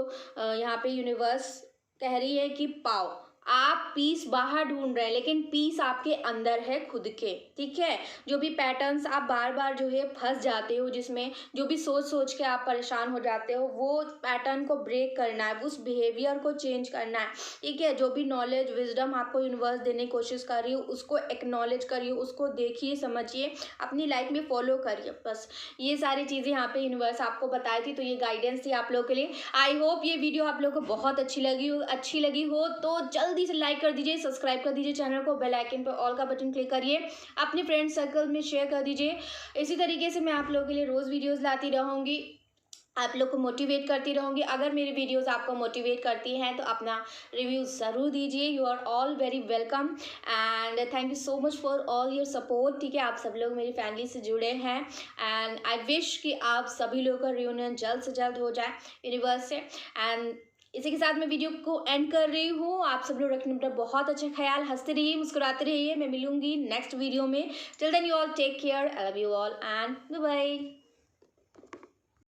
यहाँ पे यूनिवर्स कह रही है कि पाओ। आप पीस बाहर ढूंढ रहे हैं, लेकिन पीस आपके अंदर है खुद के, ठीक है। जो भी पैटर्न्स आप बार बार जो है फंस जाते हो, जिसमें जो भी सोच सोच के आप परेशान हो जाते हो, वो पैटर्न को ब्रेक करना है, उस बिहेवियर को चेंज करना है, ठीक है। जो भी नॉलेज, विजडम आपको यूनिवर्स देने की कोशिश कर रही हो, उसको एक्नॉलेज करिए, उसको देखिए, समझिए, अपनी लाइफ में फॉलो करिए। बस ये सारी चीज़ें यहाँ पे यूनिवर्स आपको बताई थी, तो ये गाइडेंस थी आप लोगों के लिए। आई होप ये वीडियो आप लोगों को बहुत अच्छी लगी हो तो जल्दी से लाइक कर दीजिए, सब्सक्राइब कर दीजिए चैनल को, बेल आइकन पर ऑल का बटन क्लिक करिए, अपने फ्रेंड सर्कल में शेयर कर दीजिए। इसी तरीके से मैं आप लोगों के लिए रोज़ वीडियोस लाती रहूँगी। आप लोग को मोटिवेट करती रहूँगी। अगर मेरी वीडियोस आपको मोटिवेट करती हैं तो अपना रिव्यू ज़रूर दीजिए। You are all very welcome and thank you so much for all your support. ठीक है, आप सब लोग मेरी फैमिली से जुड़े हैं एंड आई विश कि आप सभी लोगों का रियूनियन जल्द से जल्द हो जाए यूनिवर्स से। एंड इसी के साथ मैं वीडियो को एंड कर रही हूँ। आप सब लोग रखने अपना बहुत अच्छा ख्याल, हंसते रहिए, मुस्कुराते रहिए। मैं मिलूंगी नेक्स्ट वीडियो में। Till then you all take care, I love you all and bye bye.